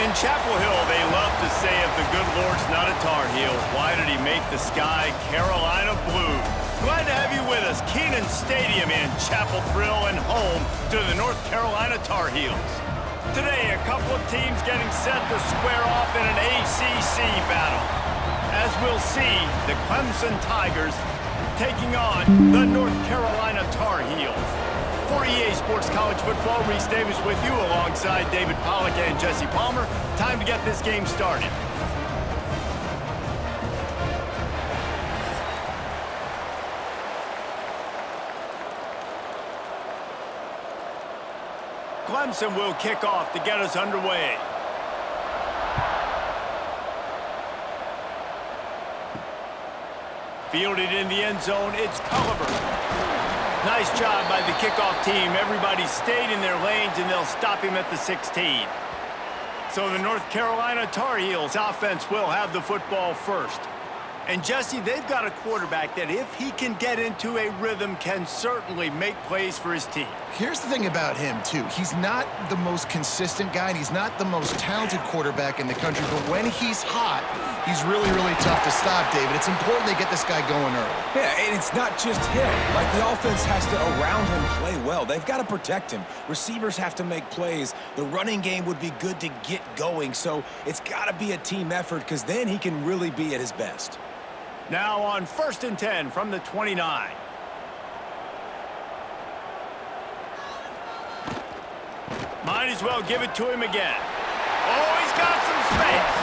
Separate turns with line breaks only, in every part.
In Chapel Hill, they love to say if the good Lord's not a Tar Heel, why did he make the sky Carolina blue? Glad to have you with us. Kenan Stadium in Chapel Thrill and home to the North Carolina Tar Heels. Today, a couple of teams getting set to square off in an ACC battle. As we'll see, the Clemson Tigers taking on the North Carolina Tar Heels. For EA Sports College Football, Reese Davis with you alongside David Pollack and Jesse Palmer. Time to get this game started. Clemson will kick off to get us underway. Fielded in the end zone, it's Culliver. Nice job by the kickoff team. Everybody stayed in their lanes, and they'll stop him at the 16. So the North Carolina Tar Heels offense will have the football first. And Jesse, they've got a quarterback that if he can get into a rhythm, can certainly make plays for his team.
Here's the thing about him, too. He's not the most consistent guy, and he's not the most talented quarterback in the country, but when he's hot, he's really, really tough to stop, David. It's important they get this guy going early.
Yeah, and it's not just him. Like, the offense has to, around him, play well. They've got to protect him. Receivers have to make plays. The running game would be good to get going, so it's got to be a team effort because then he can really be at his best.
Now on 1st and 10 from the 29. Might as well give it to him again. Oh, he's got some space.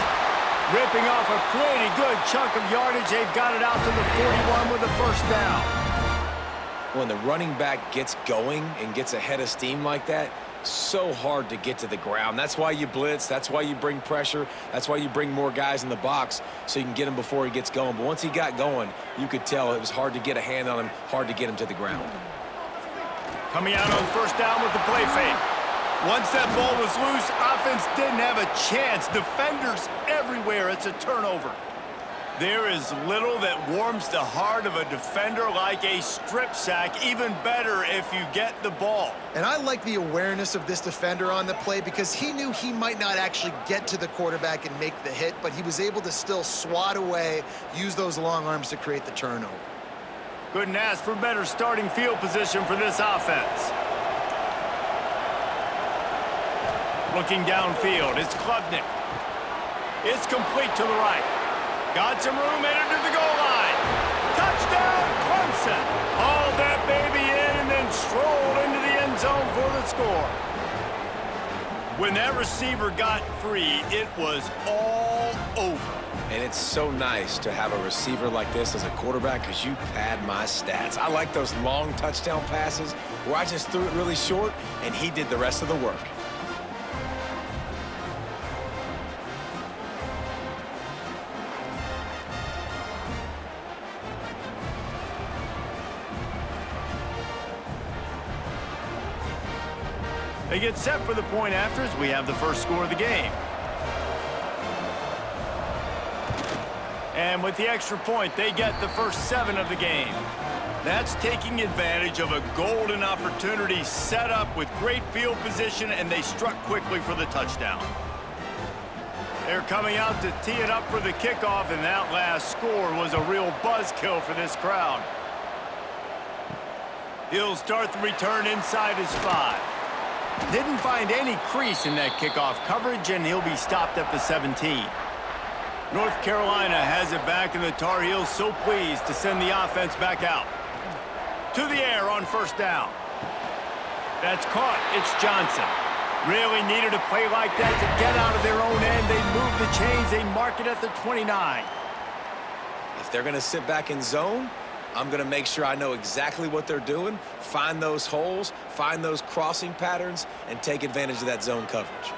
Ripping off a pretty good chunk of yardage. They've got it out to the 41 with a first down.
When the running back gets going and gets ahead of steam like that, so hard to get to the ground. That's why you blitz. That's why you bring pressure. That's why you bring more guys in the box so you can get him before he gets going. But once he got going, you could tell it was hard to get a hand on him, hard to get him to the ground.
Coming out on first down with the play fake. Once that ball was loose, offense didn't have a chance. Defenders everywhere. It's a turnover. There is little that warms the heart of a defender like a strip sack. Even better if you get the ball.
And I like the awareness of this defender on the play because he knew he might not actually get to the quarterback and make the hit, but he was able to still swat away, use those long arms to create the turnover.
Couldn't ask for better starting field position for this offense. Looking downfield, it's Klubnik. It's complete to the right. Got some room, headed to the goal line. Touchdown, Clemson. Hauled that baby in and then strolled into the end zone for the score. When that receiver got free, it was all over.
And it's so nice to have a receiver like this as a quarterback because you pad my stats. I like those long touchdown passes where I just threw it really short and he did the rest of the work.
They get set for the point after as we have the first score of the game. And with the extra point, they get the first 7 of the game. That's taking advantage of a golden opportunity set up with great field position, and they struck quickly for the touchdown. They're coming out to tee it up for the kickoff, and that last score was a real buzzkill for this crowd. He'll start the return inside his 5. Didn't find any crease in that kickoff coverage, and he'll be stopped at the 17. North Carolina has it back, and the Tar Heels so pleased to send the offense back out. To the air on first down. That's caught. It's Johnson. Really needed a play like that to get out of their own end. They move the chains. They mark it at the 29.
If they're going to sit back in zone, I'm going to make sure I know exactly what they're doing, find those holes, find those crossing patterns, and take advantage of that zone coverage.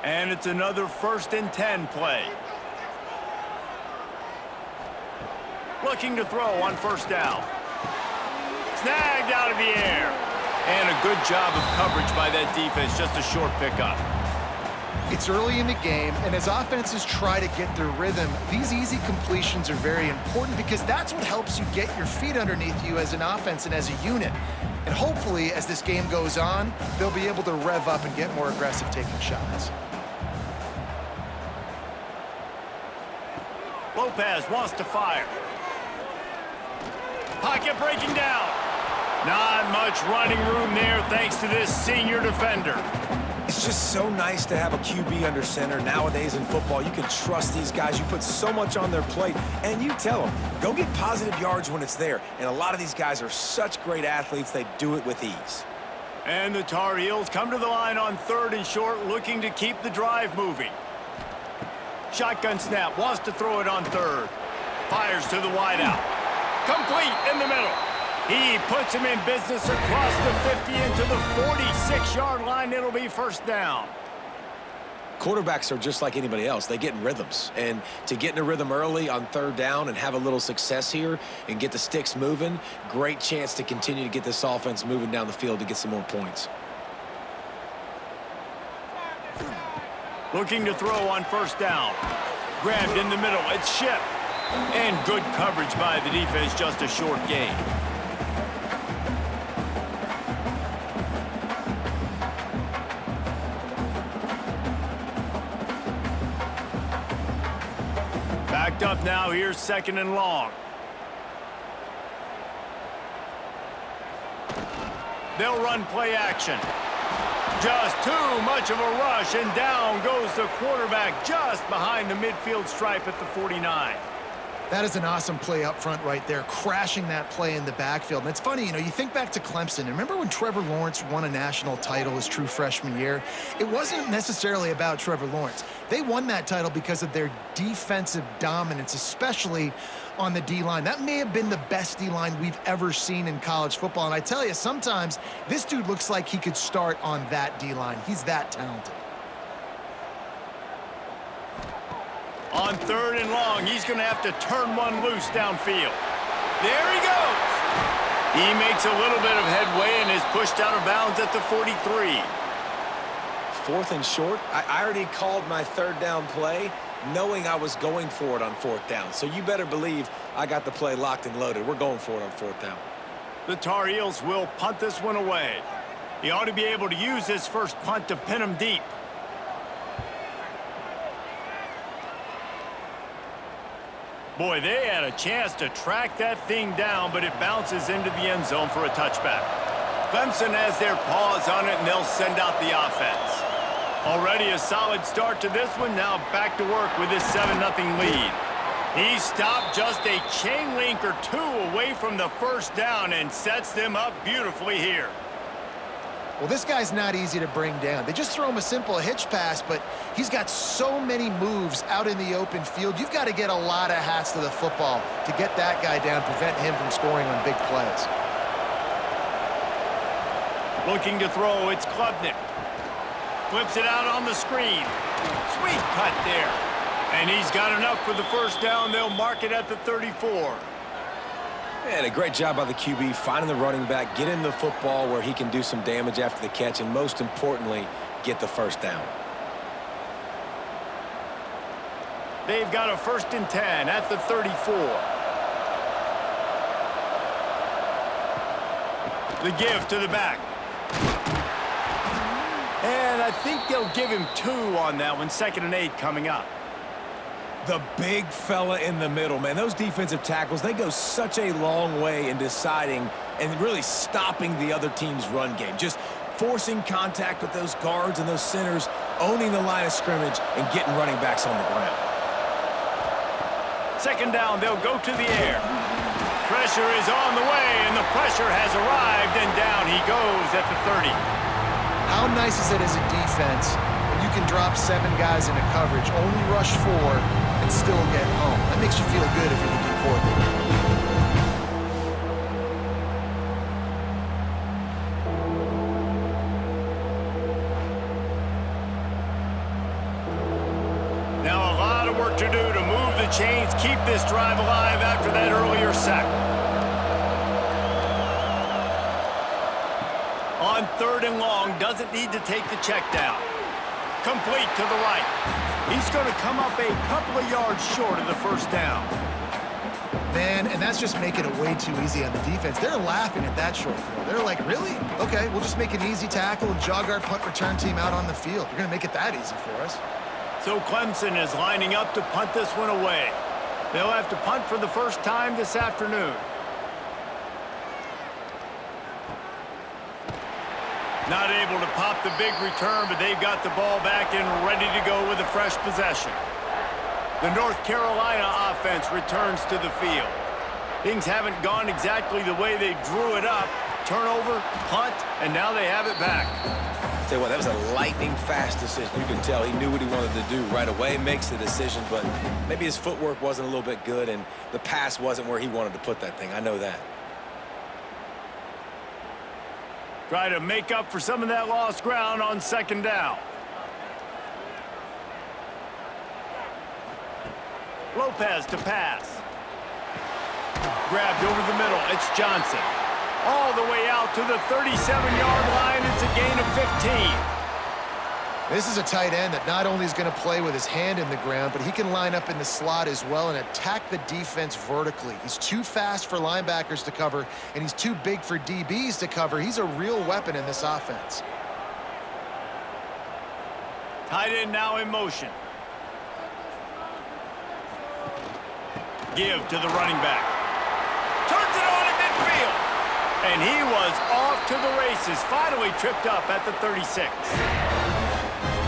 And it's another 1st and 10 play. Looking to throw on first down. Snagged out of the air. And a good job of coverage by that defense, just a short pickup.
It's early in the game, and as offenses try to get their rhythm, these easy completions are very important because that's what helps you get your feet underneath you as an offense and as a unit. And hopefully, as this game goes on, they'll be able to rev up and get more aggressive taking shots.
Lopez wants to fire. Pocket breaking down. Not much running room there thanks to this senior defender.
It's just so nice to have a QB under center. Nowadays in football, you can trust these guys. You put so much on their plate, and you tell them, go get positive yards when it's there. And a lot of these guys are such great athletes, they do it with ease.
And the Tar Heels come to the line on 3rd and short, looking to keep the drive moving. Shotgun snap, wants to throw it on 3rd. Fires to the wideout. Complete in the middle. He puts him in business across the 50 into the 46-yard line. It'll be first down.
Quarterbacks are just like anybody else. They get in rhythms. And to get in a rhythm early on 3rd down and have a little success here and get the sticks moving, great chance to continue to get this offense moving down the field to get some more points.
Looking to throw on 1st down. Grabbed in the middle. It's Ship. And good coverage by the defense, just a short gain. Backed up now, here's 2nd and long. They'll run play action. Just too much of a rush, and down goes the quarterback just behind the midfield stripe at the 49.
That is an awesome play up front right there, crashing that play in the backfield. And it's funny, you know, you think back to Clemson. Remember when Trevor Lawrence won a national title his true freshman year? It wasn't necessarily about Trevor Lawrence. They won that title because of their defensive dominance, especially on the D-line. That may have been the best D-line we've ever seen in college football. And I tell you, sometimes this dude looks like he could start on that D-line. He's that talented.
On 3rd and long, he's going to have to turn one loose downfield. There he goes. He makes a little bit of headway and is pushed out of bounds at the 43.
4th and short. I already called my 3rd down play, knowing I was going for it on 4th down. So you better believe I got the play locked and loaded. We're going for it on 4th down.
The Tar Heels will punt this one away. He ought to be able to use his first punt to pin him deep. Boy, they had a chance to track that thing down, but it bounces into the end zone for a touchback. Clemson has their paws on it, and they'll send out the offense. Already a solid start to this one. Now back to work with his 7-0 lead. He stopped just a chain link or two away from the first down and sets them up beautifully here.
Well, this guy's not easy to bring down. They just throw him a simple hitch pass, but he's got so many moves out in the open field. You've got to get a lot of hats to the football to get that guy down, prevent him from scoring on big plays.
Looking to throw, it's Klubnik. Flips it out on the screen. Sweet cut there. And he's got enough for the first down. They'll mark it at the 34.
And a great job by the QB, finding the running back, getting the football where he can do some damage after the catch, and most importantly, get the first down.
They've got a 1st and 10 at the 34. The give to the back. And I think they'll give him 2 on that one. 2nd and 8 coming up.
The big fella in the middle, man. Those defensive tackles, they go such a long way in deciding and really stopping the other team's run game. Just forcing contact with those guards and those centers, owning the line of scrimmage, and getting running backs on the ground.
2nd down, they'll go to the air. Pressure is on the way, and the pressure has arrived, and down he goes at the 30.
How nice is it as a defense when you can drop 7 guys into coverage, only rush 4, and still get home? That makes you feel good if you're the D coordinator.
Now a lot of work to do to move the chains, keep this drive alive after that earlier sack. On 3rd and long, doesn't need to take the check down. Complete to the right. He's going to come up a couple of yards short of the first down.
Man, and that's just making it way too easy on the defense. They're laughing at that short throw. They're like, really? Okay, we'll just make an easy tackle and jog our punt return team out on the field. You're going to make it that easy for us.
So Clemson is lining up to punt this one away. They'll have to punt for the first time this afternoon. Not able to pop the big return, but they've got the ball back and ready to go with a fresh possession. The North Carolina offense returns to the field. Things haven't gone exactly the way they drew it up. Turnover, punt, and now they have it back.
Tell you what, that was a lightning-fast decision. You can tell he knew what he wanted to do right away, makes the decision, but maybe his footwork wasn't a little bit good, and the pass wasn't where he wanted to put that thing. I know that.
Try to make up for some of that lost ground on second down. Lopez to pass. Grabbed over the middle. It's Johnson. All the way out to the 37-yard line. It's a gain of 15.
This is a tight end that not only is going to play with his hand in the ground, but he can line up in the slot as well and attack the defense vertically. He's too fast for linebackers to cover, and he's too big for DBs to cover. He's a real weapon in this offense.
Tight end now in motion. Give to the running back. Turns it on in midfield. And he was off to the races. Finally tripped up at the 36.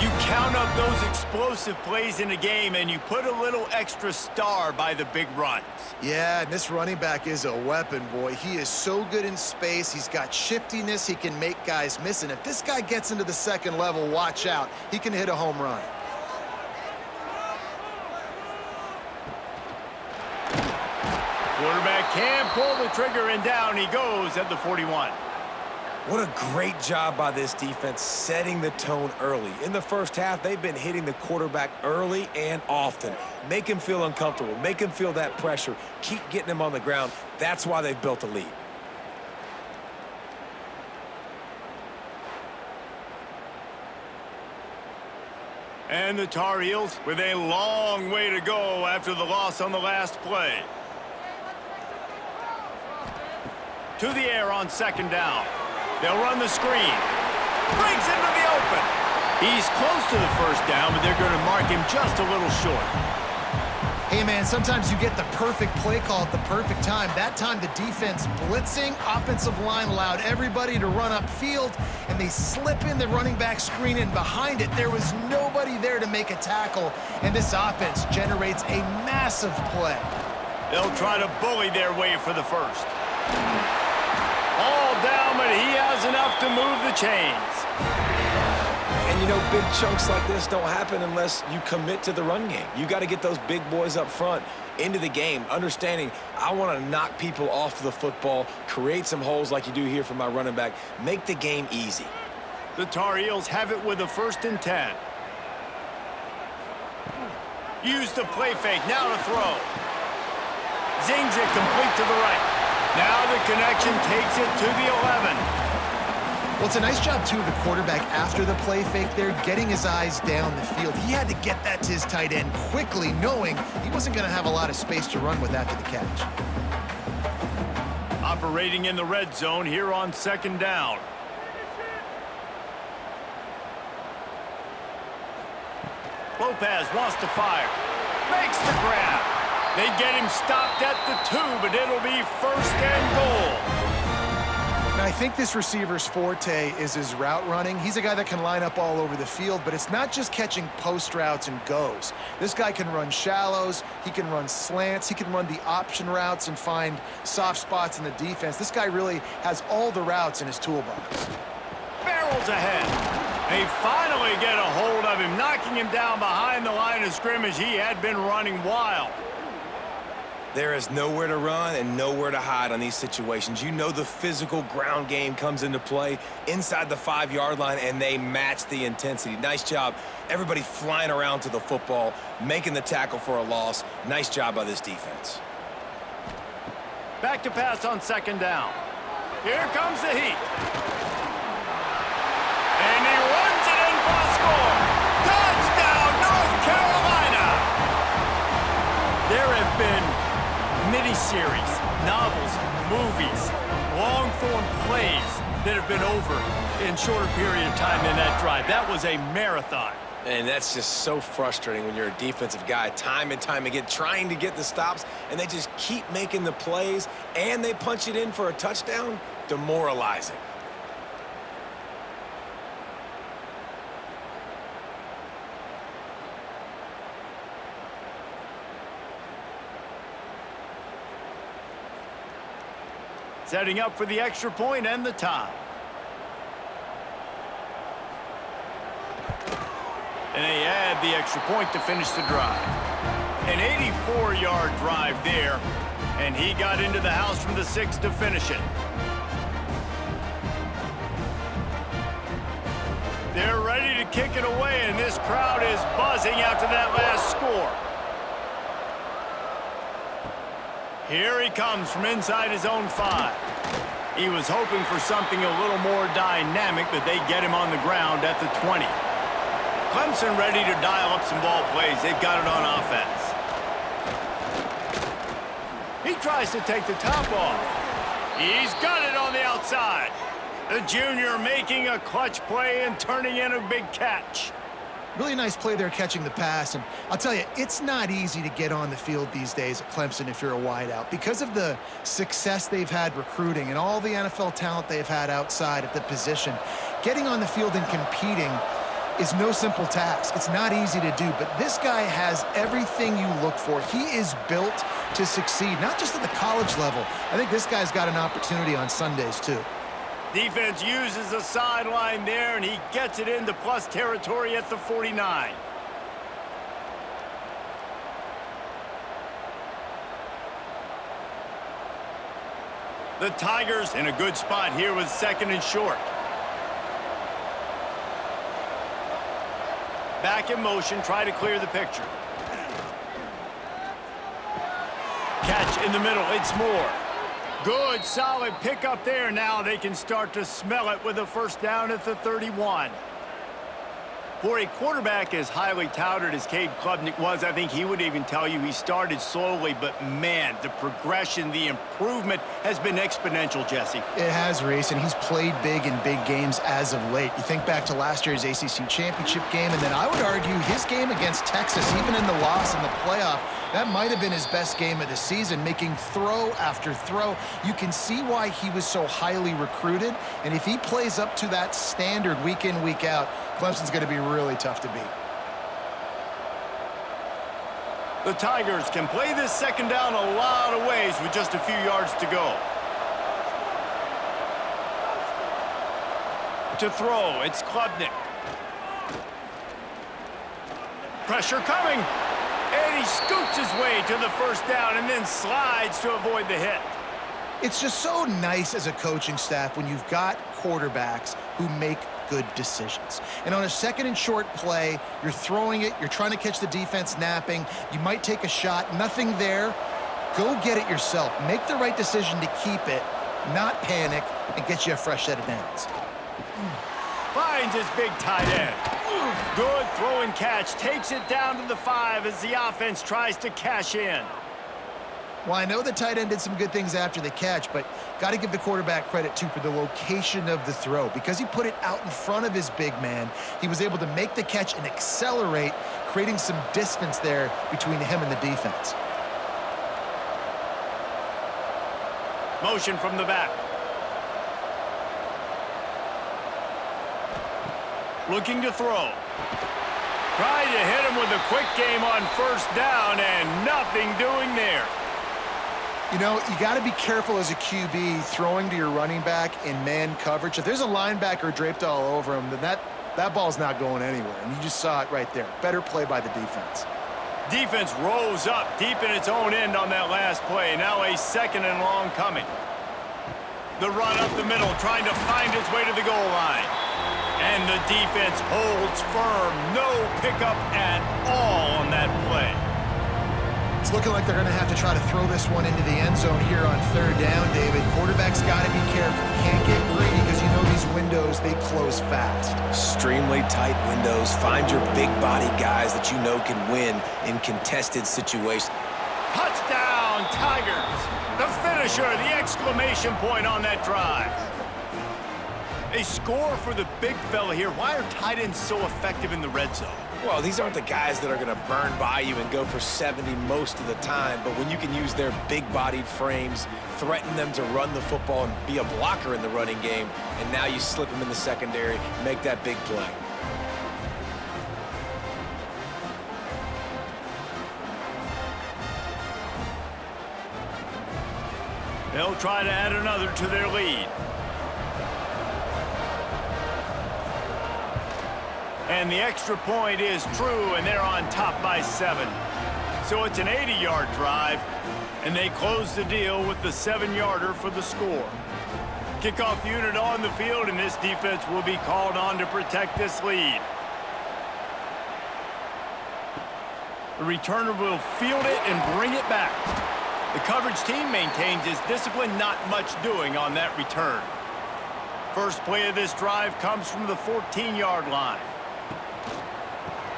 You count up those explosive plays in a game, and you put a little extra star by the big runs.
Yeah, and this running back is a weapon, boy. He is so good in space. He's got shiftiness. He can make guys miss. And if this guy gets into the second level, watch out. He can hit a home run.
Quarterback can pull the trigger, and down he goes at the 41.
What a great job by this defense setting the tone early. In the first half, they've been hitting the quarterback early and often. Make him feel uncomfortable. Make him feel that pressure. Keep getting him on the ground. That's why they've built a lead.
And the Tar Heels with a long way to go after the loss on the last play. To the air on second down. They'll run the screen. Brings into the open. He's close to the first down, but they're going to mark him just a little short.
Hey, man, sometimes you get the perfect play call at the perfect time. That time the defense blitzing, offensive line allowed everybody to run upfield, and they slip in the running back screen, and behind it there was nobody there to make a tackle, and this offense generates a massive play.
They'll try to bully their way for the first. All down, but he has enough to move the chains.
And, you know, big chunks like this don't happen unless you commit to the run game. You got to get those big boys up front into the game, understanding I want to knock people off the football, create some holes like you do here for my running back, make the game easy.
The Tar Heels have it with a 1st and 10. Use the play fake, now to throw. Zings it complete to the right. Now the connection takes it to the 11.
Well, it's a nice job, too, of the quarterback after the play fake there, getting his eyes down the field. He had to get that to his tight end quickly, knowing he wasn't going to have a lot of space to run with after the catch.
Operating in the red zone here on second down. Lopez wants to fire. Makes the grab. They get him stopped at the 2, but it'll be 1st and goal.
Now, I think this receiver's forte is his route running. He's a guy that can line up all over the field, but it's not just catching post routes and goes. This guy can run shallows, he can run slants, he can run the option routes and find soft spots in the defense. This guy really has all the routes in his toolbox.
Barrels ahead. They finally get a hold of him, knocking him down behind the line of scrimmage. He had been running wild.
There is nowhere to run and nowhere to hide on these situations. You know the physical ground game comes into play inside the 5-yard line, and they match the intensity. Nice job. Everybody flying around to the football, making the tackle for a loss. Nice job by this defense.
Back to pass on second down. Here comes the heat. And he runs it in for a score. Touchdown, North Carolina! There have been mini-series, novels, movies, long-form plays that have been over in shorter period of time than that drive. That was a marathon.
And that's just so frustrating when you're a defensive guy, time and time again, trying to get the stops, and they just keep making the plays, and they punch it in for a touchdown. Demoralizing.
Setting up for the extra point and the tie. And they add the extra point to finish the drive. An 84-yard drive there, and he got into the house from the 6 to finish it. They're ready to kick it away, and this crowd is buzzing after that last score. Here he comes from inside his own 5. He was hoping for something a little more dynamic, but they get him on the ground at the 20. Clemson ready to dial up some ball plays. They've got it on offense. He tries to take the top off. He's got it on the outside. The junior making a clutch play and turning in a big catch.
Really nice play there catching the pass, and I'll tell you, it's not easy to get on the field these days at Clemson if you're a wideout. Because of the success they've had recruiting and all the NFL talent they've had outside of the position, getting on the field and competing is no simple task. It's not easy to do, but this guy has everything you look for. He is built to succeed, not just at the college level. I think this guy's got an opportunity on Sundays, too.
Defense uses a sideline there, and he gets it into plus territory at the 49. The Tigers in a good spot here with 2nd and short. Back in motion, try to clear the picture. Catch in the middle, it's Moore. Good, solid pickup there. Now they can start to smell it with a first down at the 31. For a quarterback as highly touted as Cade Klubnik was, I think he would even tell you he started slowly, but man, the progression, the improvement has been exponential, Jesse.
It has, Reese, and he's played big in big games as of late. You think back to last year's ACC championship game, and then I would argue his game against Texas, even in the loss in the playoff, that might have been his best game of the season, making throw after throw. You can see why he was so highly recruited, and if he plays up to that standard week in, week out, Clemson's going to be really tough to beat.
The Tigers can play this second down a lot of ways with just a few yards to go. To throw, it's Klubnik. Pressure coming. And he scoots his way to the first down and then slides to avoid the hit.
It's just so nice as a coaching staff when you've got quarterbacks who make good decisions. And on a 2nd and short play, you're throwing it, you're trying to catch the defense napping, you might take a shot, nothing there. Go get it yourself. Make the right decision to keep it, not panic, and get you a fresh set of downs.
Finds his big tight end. Good throw and catch. Takes it down to the 5 as the offense tries to cash in.
Well, I know the tight end did some good things after the catch, but got to give the quarterback credit, too, for the location of the throw. Because he put it out in front of his big man, he was able to make the catch and accelerate, creating some distance there between him and the defense.
Motion from the back. Looking to throw. Trying to hit him with a quick game on first down, and nothing doing there.
You know, you got to be careful as a QB throwing to your running back in man coverage. If there's a linebacker draped all over him, then that ball's not going anywhere. And you just saw it right there. Better play by the defense.
Defense rose up deep in its own end on that last play. Now a 2nd and long coming. The run up the middle, trying to find its way to the goal line. And the defense holds firm. No pickup at all on that play.
It's looking like they're going to have to try to throw this one into the end zone here on 3rd down, David. Quarterback's got to be careful. Can't get greedy because you know these windows, they close fast.
Extremely tight windows. Find your big body guys that you know can win in contested situations.
Touchdown, Tigers. The finisher, the exclamation point on that drive. They score for the big fella here. Why are tight ends so effective in the red zone?
Well, these aren't the guys that are going to burn by you and go for 70 most of the time, but when you can use their big-bodied frames, threaten them to run the football and be a blocker in the running game, and now you slip them in the secondary, make that big play.
They'll try to add another to their lead. And the extra point is true, and they're on top by 7. So it's an 80-yard drive, and they close the deal with the 7-yarder for the score. Kickoff unit on the field, and this defense will be called on to protect this lead. The returner will field it and bring it back. The coverage team maintains his discipline, not much doing on that return. First play of this drive comes from the 14-yard line.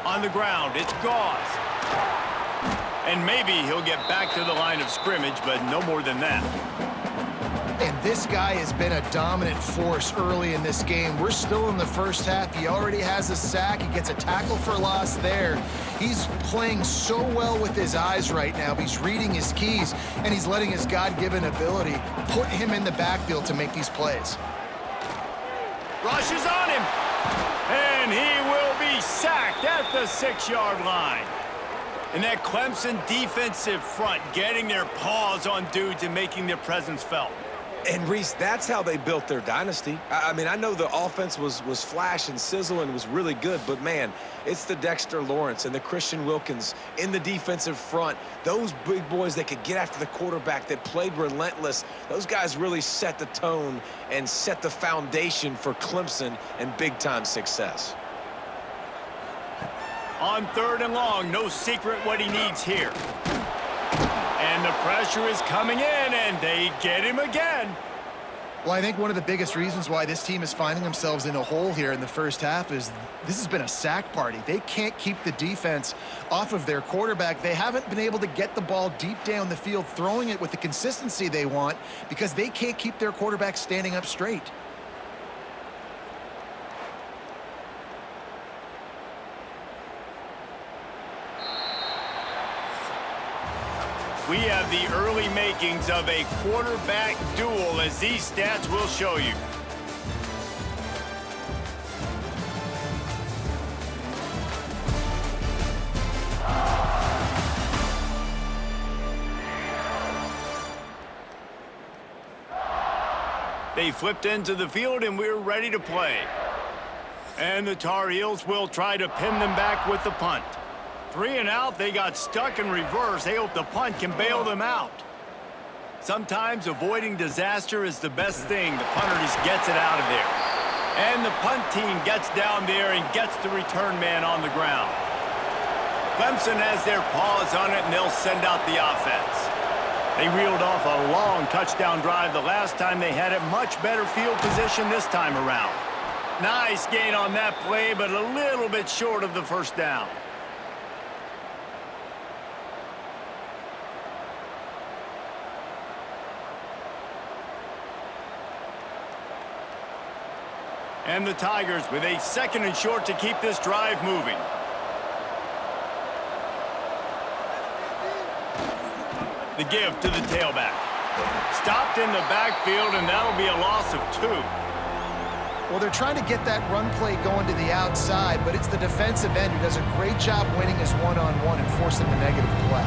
On the ground, it's Gauze. And maybe he'll get back to the line of scrimmage, but no more than that.
And this guy has been a dominant force early in this game. We're still in the first half. He already has a sack. He gets a tackle for loss there. He's playing so well with his eyes right now. He's reading his keys, and he's letting his God-given ability put him in the backfield to make these plays.
Rush is on him. And he will be sacked at the 6-yard line. And that Clemson defensive front getting their paws on dudes and making their presence felt.
And, Reese, that's how they built their dynasty. I mean, I know the offense was flash and sizzle and was really good, but, man, it's the Dexter Lawrence and the Christian Wilkins in the defensive front. Those big boys that could get after the quarterback, that played relentless, those guys really set the tone and set the foundation for Clemson and big-time success.
On 3rd and long, no secret what he needs here. And the pressure is coming in, and they get him again.
Well, I think one of the biggest reasons why this team is finding themselves in a hole here in the first half is this has been a sack party. They can't keep the defense off of their quarterback. They haven't been able to get the ball deep down the field, throwing it with the consistency they want because they can't keep their quarterback standing up straight.
We have the early makings of a quarterback duel, as these stats will show you. They flipped into the field, and we're ready to play. And the Tar Heels will try to pin them back with the punt. 3 and out, they got stuck in reverse. They hope the punt can bail them out. Sometimes avoiding disaster is the best thing. The punter just gets it out of there. And the punt team gets down there and gets the return man on the ground. Clemson has their paws on it, and they'll send out the offense. They reeled off a long touchdown drive the last time they had it. Much better field position this time around. Nice gain on that play, but a little bit short of the first down. And the Tigers with a 2nd and short to keep this drive moving. The give to the tailback. Stopped in the backfield, and that'll be a loss of 2.
Well, they're trying to get that run play going to the outside, but it's the defensive end who does a great job winning his one-on-one and forcing the negative play.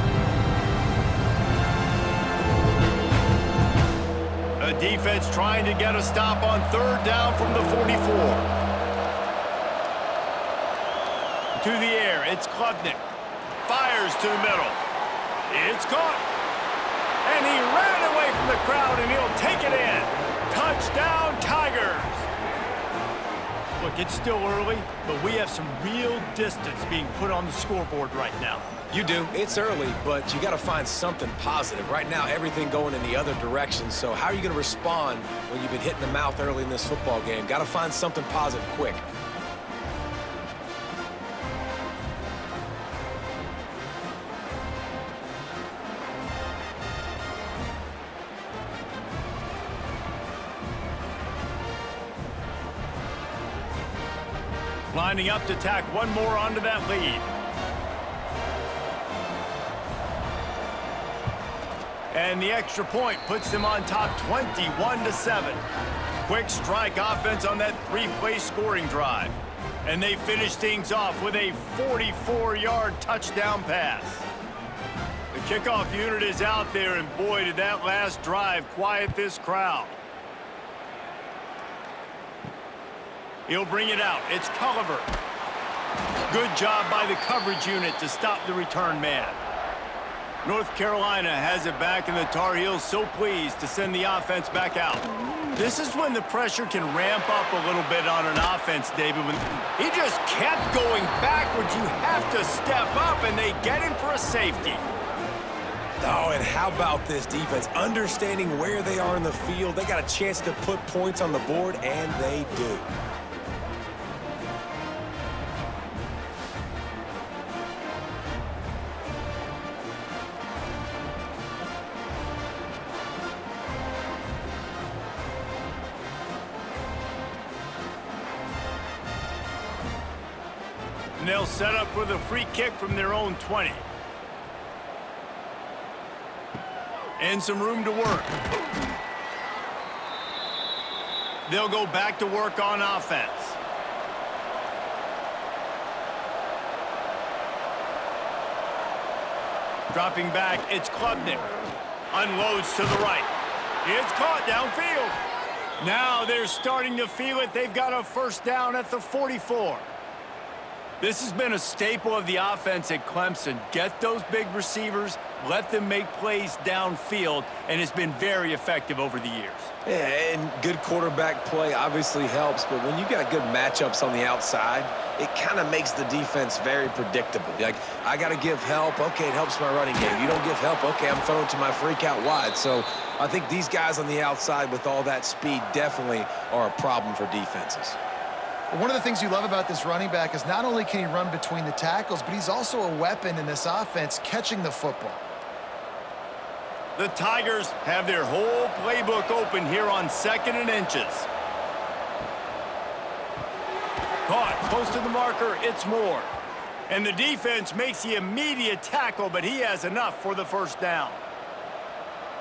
The defense trying to get a stop on 3rd down from the 44. To the air, it's Klubnik. Fires to the middle. It's caught. And he ran away from the crowd, and he'll take it in. Touchdown, Tigers. Look, it's still early, but we have some real distance being put on the scoreboard right now.
You do. It's early, but you got to find something positive. Right now, everything going in the other direction. So how are you going to respond when you've been hit in the mouth early in this football game? Got to find something positive quick.
Lining up to tack one more onto that lead. And the extra point puts them on top 21-7. Quick strike offense on that three-play scoring drive. And they finish things off with a 44-yard touchdown pass. The kickoff unit is out there, and boy, did that last drive quiet this crowd. He'll bring it out. It's Culliver. Good job by the coverage unit to stop the return man. North Carolina has it back, and the Tar Heels so pleased to send the offense back out. This is when the pressure can ramp up a little bit on an offense, David. When he just kept going backwards, you have to step up, and they get him for a safety.
Oh, and how about this defense? Understanding where they are in the field, they got a chance to put points on the board, and they do.
And they'll set up for the free kick from their own 20. And some room to work. They'll go back to work on offense. Dropping back, it's Klubnik. Unloads to the right. It's caught downfield. Now they're starting to feel it. They've got a first down at the 44. This has been a staple of the offense at Clemson. Get those big receivers, let them make plays downfield, and it's been very effective over the years.
Yeah, and good quarterback play obviously helps, but when you got good matchups on the outside, it kind of makes the defense very predictable. Like, I got to give help. Okay, it helps my running game. You don't give help. Okay, I'm throwing to my freak out wide. So I think these guys on the outside with all that speed definitely are a problem for defenses.
One of the things you love about this running back is not only can he run between the tackles, but he's also a weapon in this offense catching the football.
The Tigers have their whole playbook open here on 2nd and inches. Caught close to the marker, it's Moore. And the defense makes the immediate tackle, but he has enough for the first down.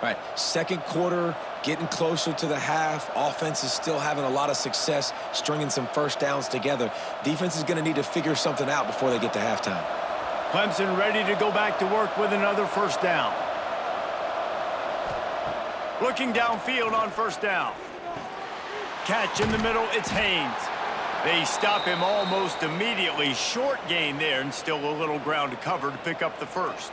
All right, second quarter, getting closer to the half. Offense is still having a lot of success stringing some first downs together. Defense is going to need to figure something out before they get to halftime.
Clemson ready to go back to work with another first down. Looking downfield on first down. Catch in the middle, it's Haynes. They stop him almost immediately. Short gain there, and still a little ground to cover to pick up the first.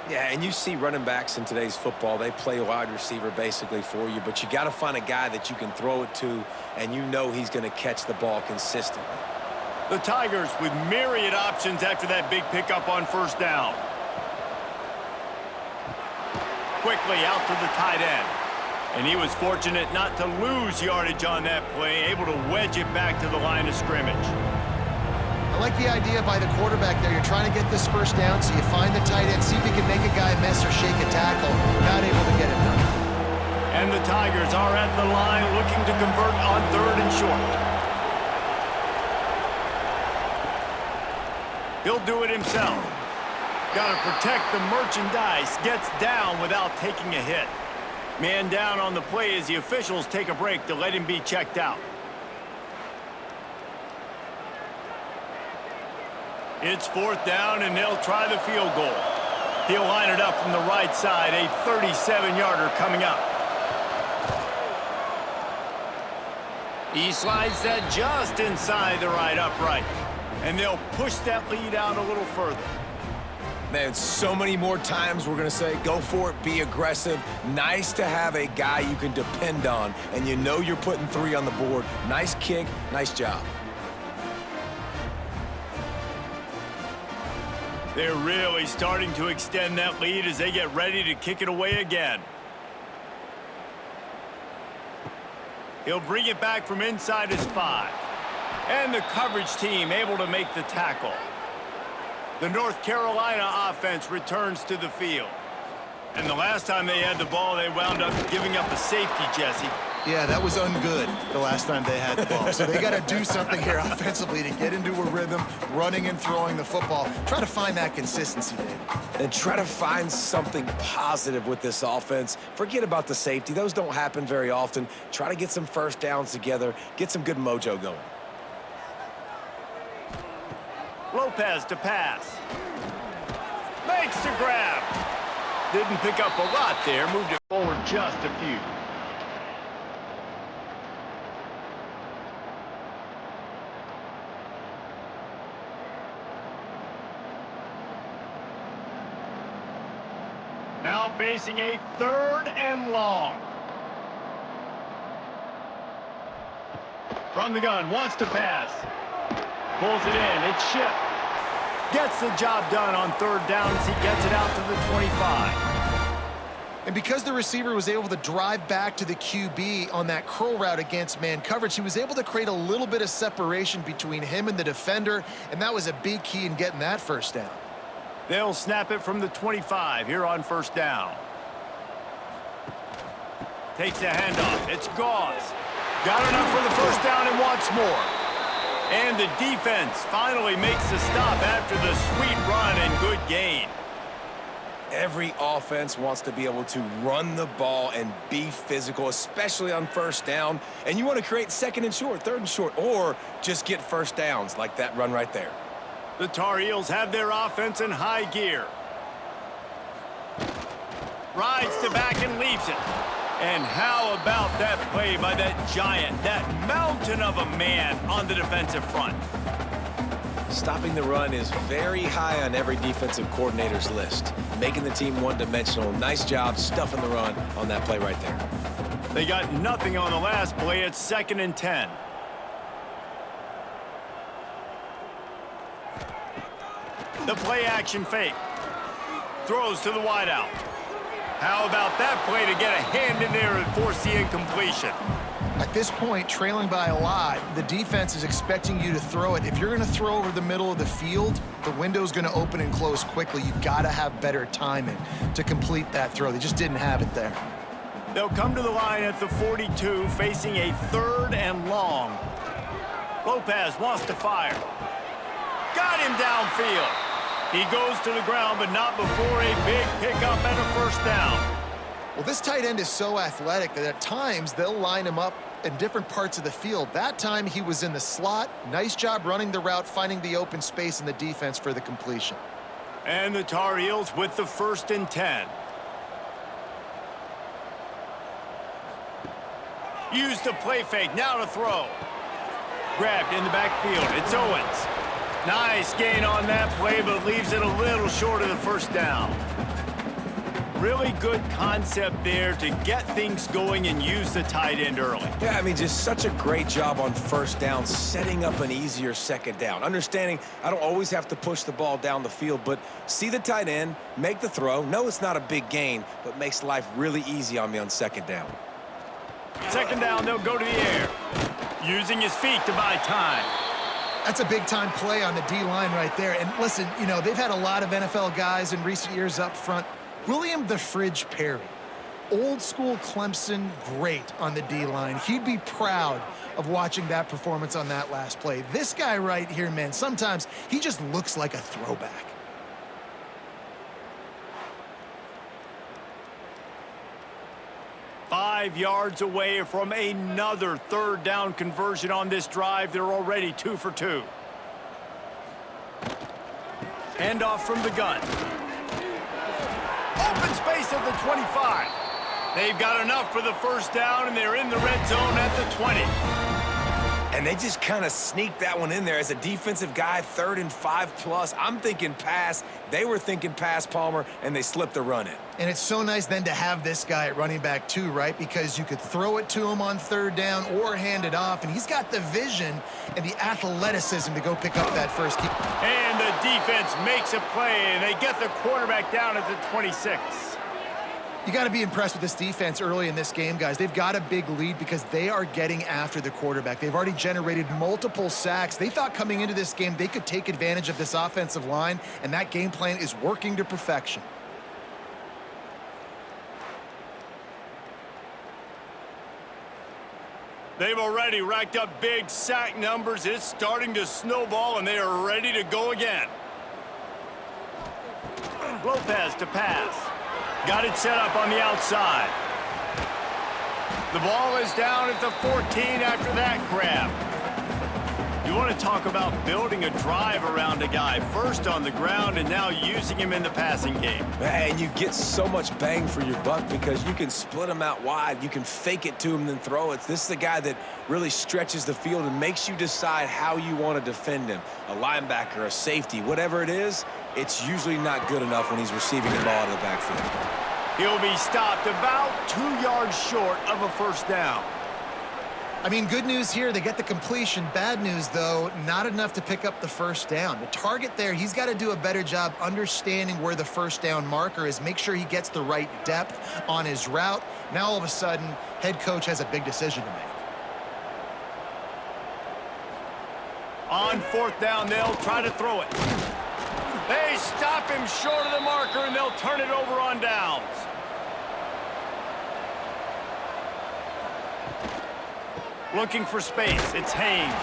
Yeah, and you see running backs in today's football, they play wide receiver basically for you, but you got to find a guy that you can throw it to, and you know he's going to catch the ball consistently.
The Tigers with myriad options after that big pickup on first down. Quickly out to the tight end. And he was fortunate not to lose yardage on that play, able to wedge it back to the line of scrimmage.
I like the idea by the quarterback there. You're trying to get this first down, so you find the tight end, see if you can make a guy miss or shake a tackle. Not able to get it done.
And the Tigers are at the line looking to convert on 3rd and short. He'll do it himself. Got to protect the merchandise. Gets down without taking a hit. Man down on the play as the officials take a break to let him be checked out. It's 4th down, and they'll try the field goal. He'll line it up from the right side, a 37-yarder coming up. He slides that just inside the right upright, and they'll push that lead out a little further.
Man, so many more times we're going to say, go for it, be aggressive. Nice to have a guy you can depend on, and you know you're putting 3 on the board. Nice kick, nice job.
They're really starting to extend that lead as they get ready to kick it away again. He'll bring it back from inside his 5. And the coverage team able to make the tackle. The North Carolina offense returns to the field. And the last time they had the ball, they wound up giving up a safety, Jesse.
Yeah, that was ungood the last time they had the ball. So they got to do something here offensively to get into a rhythm, running and throwing the football. Try to find that consistency, Dave.
And try to find something positive with this offense. Forget about the safety. Those don't happen very often. Try to get some first downs together, get some good mojo going.
Lopez to pass. Makes the grab. Didn't pick up a lot there. Moved it forward just a few. Now facing a 3rd and long. From the gun, wants to pass. Pulls it in, it's shipped. Gets the job done on 3rd down as he gets it out to the 25.
And because the receiver was able to drive back to the QB on that curl route against man coverage, he was able to create a little bit of separation between him and the defender, and that was a big key in getting that first down.
They'll snap it from the 25 here on 1st down. Takes the handoff. It's Gauze. Got enough for the 1st down and wants more. And the defense finally makes the stop after the sweet run and good gain.
Every offense wants to be able to run the ball and be physical, especially on 1st down. And you want to create 2nd and short, 3rd and short, or just get 1st downs like that run right there.
The Tar Heels have their offense in high gear. Rides to back and leaves it. And how about that play by that giant, that mountain of a man on the defensive front?
Stopping the run is very high on every defensive coordinator's list. Making the team one-dimensional. Nice job stuffing the run on that play right there.
They got nothing on the last play. It's 2nd and 10. The play action fake. Throws to the wideout. How about that play to get a hand in there and force the incompletion?
At this point, trailing by a lot, the defense is expecting you to throw it. If you're going to throw over the middle of the field, the window's going to open and close quickly. You got to have better timing to complete that throw. They just didn't have it there.
They'll come to the line at the 42, facing a 3rd and long. Lopez wants to fire. Got him downfield. He goes to the ground, but not before a big pickup and a 1st down.
Well, this tight end is so athletic that at times they'll line him up in different parts of the field. That time he was in the slot. Nice job running the route, finding the open space in the defense for the completion.
And the Tar Heels with the 1st and 10. Use the play fake, now to throw. Grabbed in the backfield, it's Owens. Nice gain on that play, but leaves it a little short of the 1st down. Really good concept there to get things going and use the tight end early.
Yeah, I mean, just such a great job on 1st down, setting up an easier 2nd down. Understanding I don't always have to push the ball down the field, but see the tight end, make the throw. No, it's not a big gain, but makes life really easy on me on 2nd down.
2nd down, they'll go to the air. Using his feet to buy time.
That's a big-time play on the D-line right there. And listen, you know, they've had a lot of NFL guys in recent years up front. William the Fridge Perry, old school Clemson great on the D-line. He'd be proud of watching that performance on that last play. This guy right here, man, sometimes he just looks like a throwback.
Five yards away from another 3rd down conversion on this drive. They're already 2 for 2. Handoff from the gun. Open space at the 25. They've got enough for the 1st down, and they're in the red zone at the 20.
And they just kind of sneaked that one in there. As a defensive guy, 3rd and 5+. I'm thinking pass. They were thinking pass, Palmer, and they slipped the run in.
And it's so nice then to have this guy at running back too, right? Because you could throw it to him on 3rd down or hand it off, and he's got the vision and the athleticism to go pick up that first kick.
And the defense makes a play, and they get the quarterback down at the 26.
You got to be impressed with this defense early in this game, guys. They've got a big lead because they are getting after the quarterback. They've already generated multiple sacks. They thought coming into this game they could take advantage of this offensive line, and that game plan is working to perfection.
They've already racked up big sack numbers. It's starting to snowball, and they are ready to go again. Lopez to pass. Got it set up on the outside. The ball is down at the 14 after that grab. You want to talk about building a drive around a guy, first on the ground and now using him in the passing game.
Man, you get so much bang for your buck because you can split him out wide. You can fake it to him and then throw it. This is the guy that really stretches the field and makes you decide how you want to defend him. A linebacker, a safety, whatever it is, it's usually not good enough when he's receiving the ball out of the backfield.
He'll be stopped about 2 yards short of a first down.
I mean, good news here, they get the completion. Bad news, though, not enough to pick up the first down. The target there, he's got to do a better job understanding where the first down marker is, make sure he gets the right depth on his route. Now, all of a sudden, head coach has a big decision to make.
On fourth down, they'll try to throw it. They stop him short of the marker, and they'll turn it over on downs. Looking for space, it's Haynes.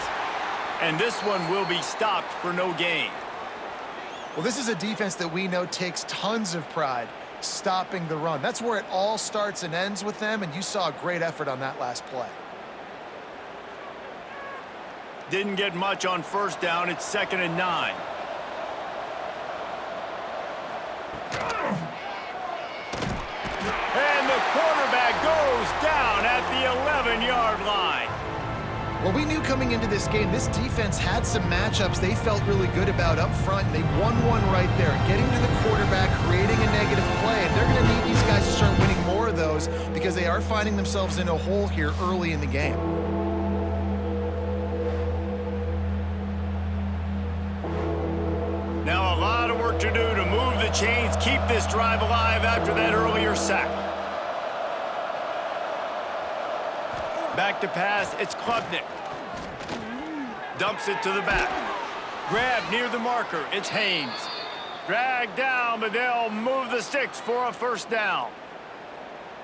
And this one will be stopped for no gain.
Well, this is a defense that we know takes tons of pride stopping the run. That's where it all starts and ends with them, and you saw a great effort on that last play.
Didn't get much on first down. It's 2nd and 9. And the quarterback goes down at the 11-yard line.
Well, we knew coming into this game, this defense had some matchups they felt really good about up front. They won one right there, getting to the quarterback, creating a negative play. And they're going to need these guys to start winning more of those because they are finding themselves in a hole here early in the game.
Now a lot of work to do to move the chains, keep this drive alive after that earlier sack. Back to pass, it's Klubnik. Dumps it to the back. Grab near the marker, it's Haynes. Drag down, but they'll move the sticks for a first down.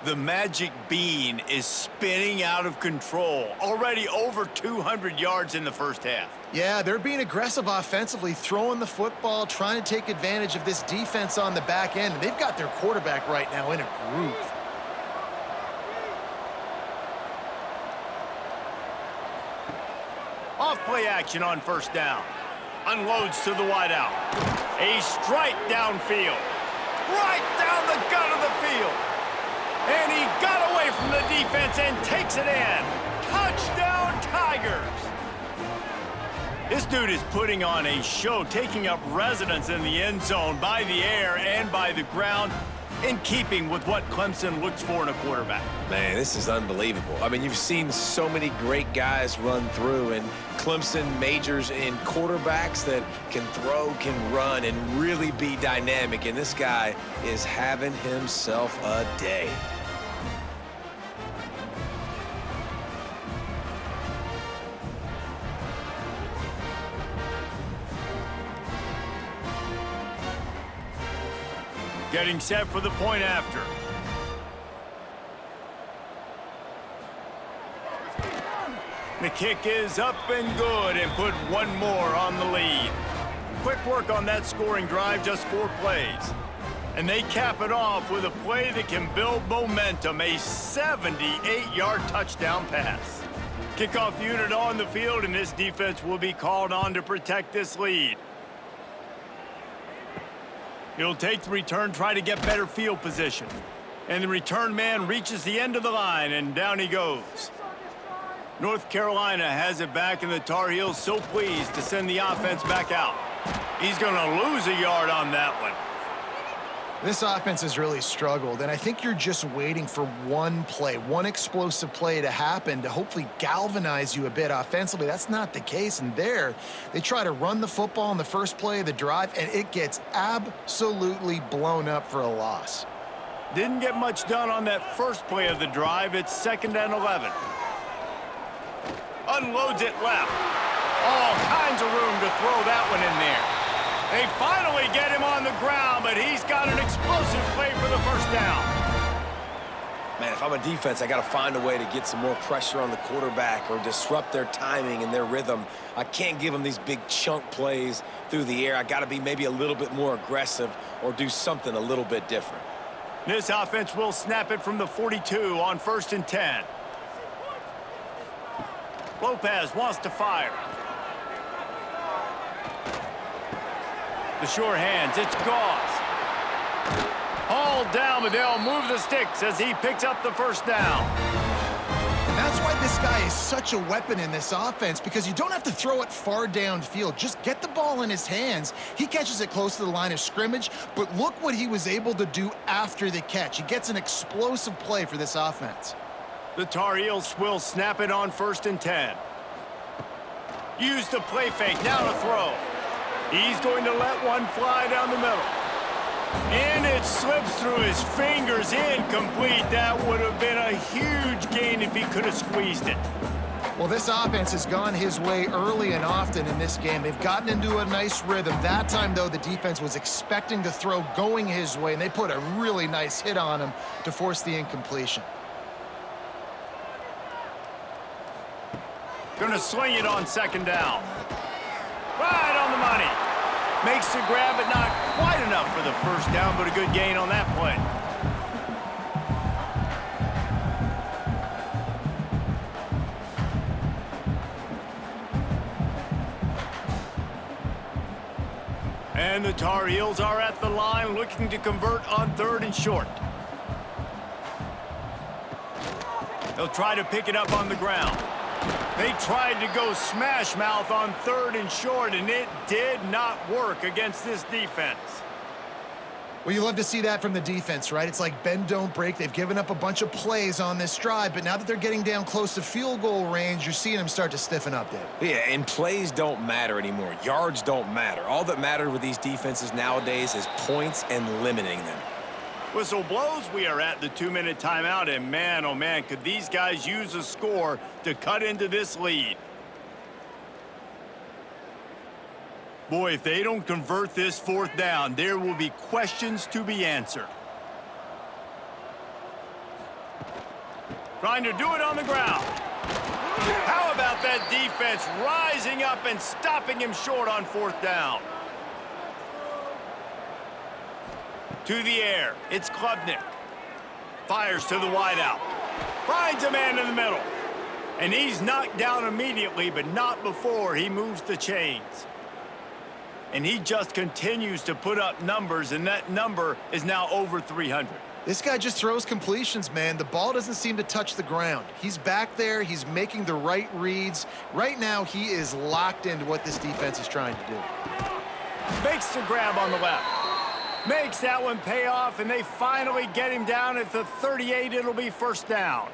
The magic bean is spinning out of control. Already over 200 yards in the first half.
Yeah, they're being aggressive offensively, throwing the football, trying to take advantage of this defense on the back end. They've got their quarterback right now in a groove.
Off-play action on first down. Unloads to the wideout. A strike downfield. Right down the gut of the field. And he got away from the defense and takes it in. Touchdown, Tigers. This dude is putting on a show, taking up residence in the end zone by the air and by the ground, in keeping with what Clemson looks for in a quarterback.
Man, this is unbelievable. I mean, you've seen so many great guys run through, and Clemson majors in quarterbacks that can throw, can run, and really be dynamic, and this guy is having himself a day.
Getting set for the point after. The kick is up and good, and put one more on the lead. Quick work on that scoring drive, just 4 plays. And they cap it off with a play that can build momentum, a 78-yard touchdown pass. Kickoff unit on the field, and this defense will be called on to protect this lead. He'll take the return, try to get better field position. And the return man reaches the end of the line, and down he goes. North Carolina has it back, and the Tar Heels so pleased to send the offense back out. He's going to lose a yard on that one.
This offense has really struggled, and I think you're just waiting for one play, one explosive play to happen to hopefully galvanize you a bit offensively. That's not the case, and there, they try to run the football in the first play of the drive, and it gets absolutely blown up for a loss.
Didn't get much done on that first play of the drive. It's 2nd and 11. Unloads it left. All kinds of room to throw that one in there. They finally get him on the ground, but he's got an explosive play for the first down.
Man, if I'm a defense, I got to find a way to get some more pressure on the quarterback or disrupt their timing and their rhythm. I can't give them these big chunk plays through the air. I got to be maybe a little bit more aggressive or do something a little bit different.
This offense will snap it from the 42 on 1st and 10. Lopez wants to fire. The sure hands, it's Goss. Hauled down, but they'll move the sticks as he picks up the first down.
And that's why this guy is such a weapon in this offense, because you don't have to throw it far downfield. Just get the ball in his hands. He catches it close to the line of scrimmage, but look what he was able to do after the catch. He gets an explosive play for this offense.
The Tarheels will snap it on 1st and 10. Use the play fake, now to throw. He's going to let one fly down the middle. And it slips through his fingers, incomplete. That would have been a huge gain if he could have squeezed it.
Well, this offense has gone his way early and often in this game. They've gotten into a nice rhythm. That time, though, the defense was expecting the throw going his way, and they put a really nice hit on him to force the incompletion.
Gonna swing it on 2nd down. Right on the money. Makes the grab, but not quite enough for the first down, but a good gain on that play. And the Tar Heels are at the line looking to convert on 3rd and short. They'll try to pick it up on the ground. They tried to go smash mouth on 3rd and short, and it did not work against this defense.
Well, you love to see that from the defense, right? It's like bend, don't break. They've given up a bunch of plays on this drive, but now that they're getting down close to field goal range, you're seeing them start to stiffen up, Dave.
Yeah, and plays don't matter anymore. Yards don't matter. All that matters with these defenses nowadays is points and limiting them.
Whistle blows, we are at the 2-minute timeout, and man, oh man, could these guys use a score to cut into this lead. Boy, if they don't convert this 4th down, there will be questions to be answered. Trying to do it on the ground. How about that defense rising up and stopping him short on 4th down? To the air, it's Klubnik. Fires to the wideout. Finds a man in the middle. And he's knocked down immediately, but not before he moves the chains. And he just continues to put up numbers, and that number is now over 300.
This guy just throws completions, man. The ball doesn't seem to touch the ground. He's back there. He's making the right reads. Right now, he is locked into what this defense is trying to do.
Makes the grab on the left. Makes that one pay off, and they finally get him down at the 38. It'll be 1st down.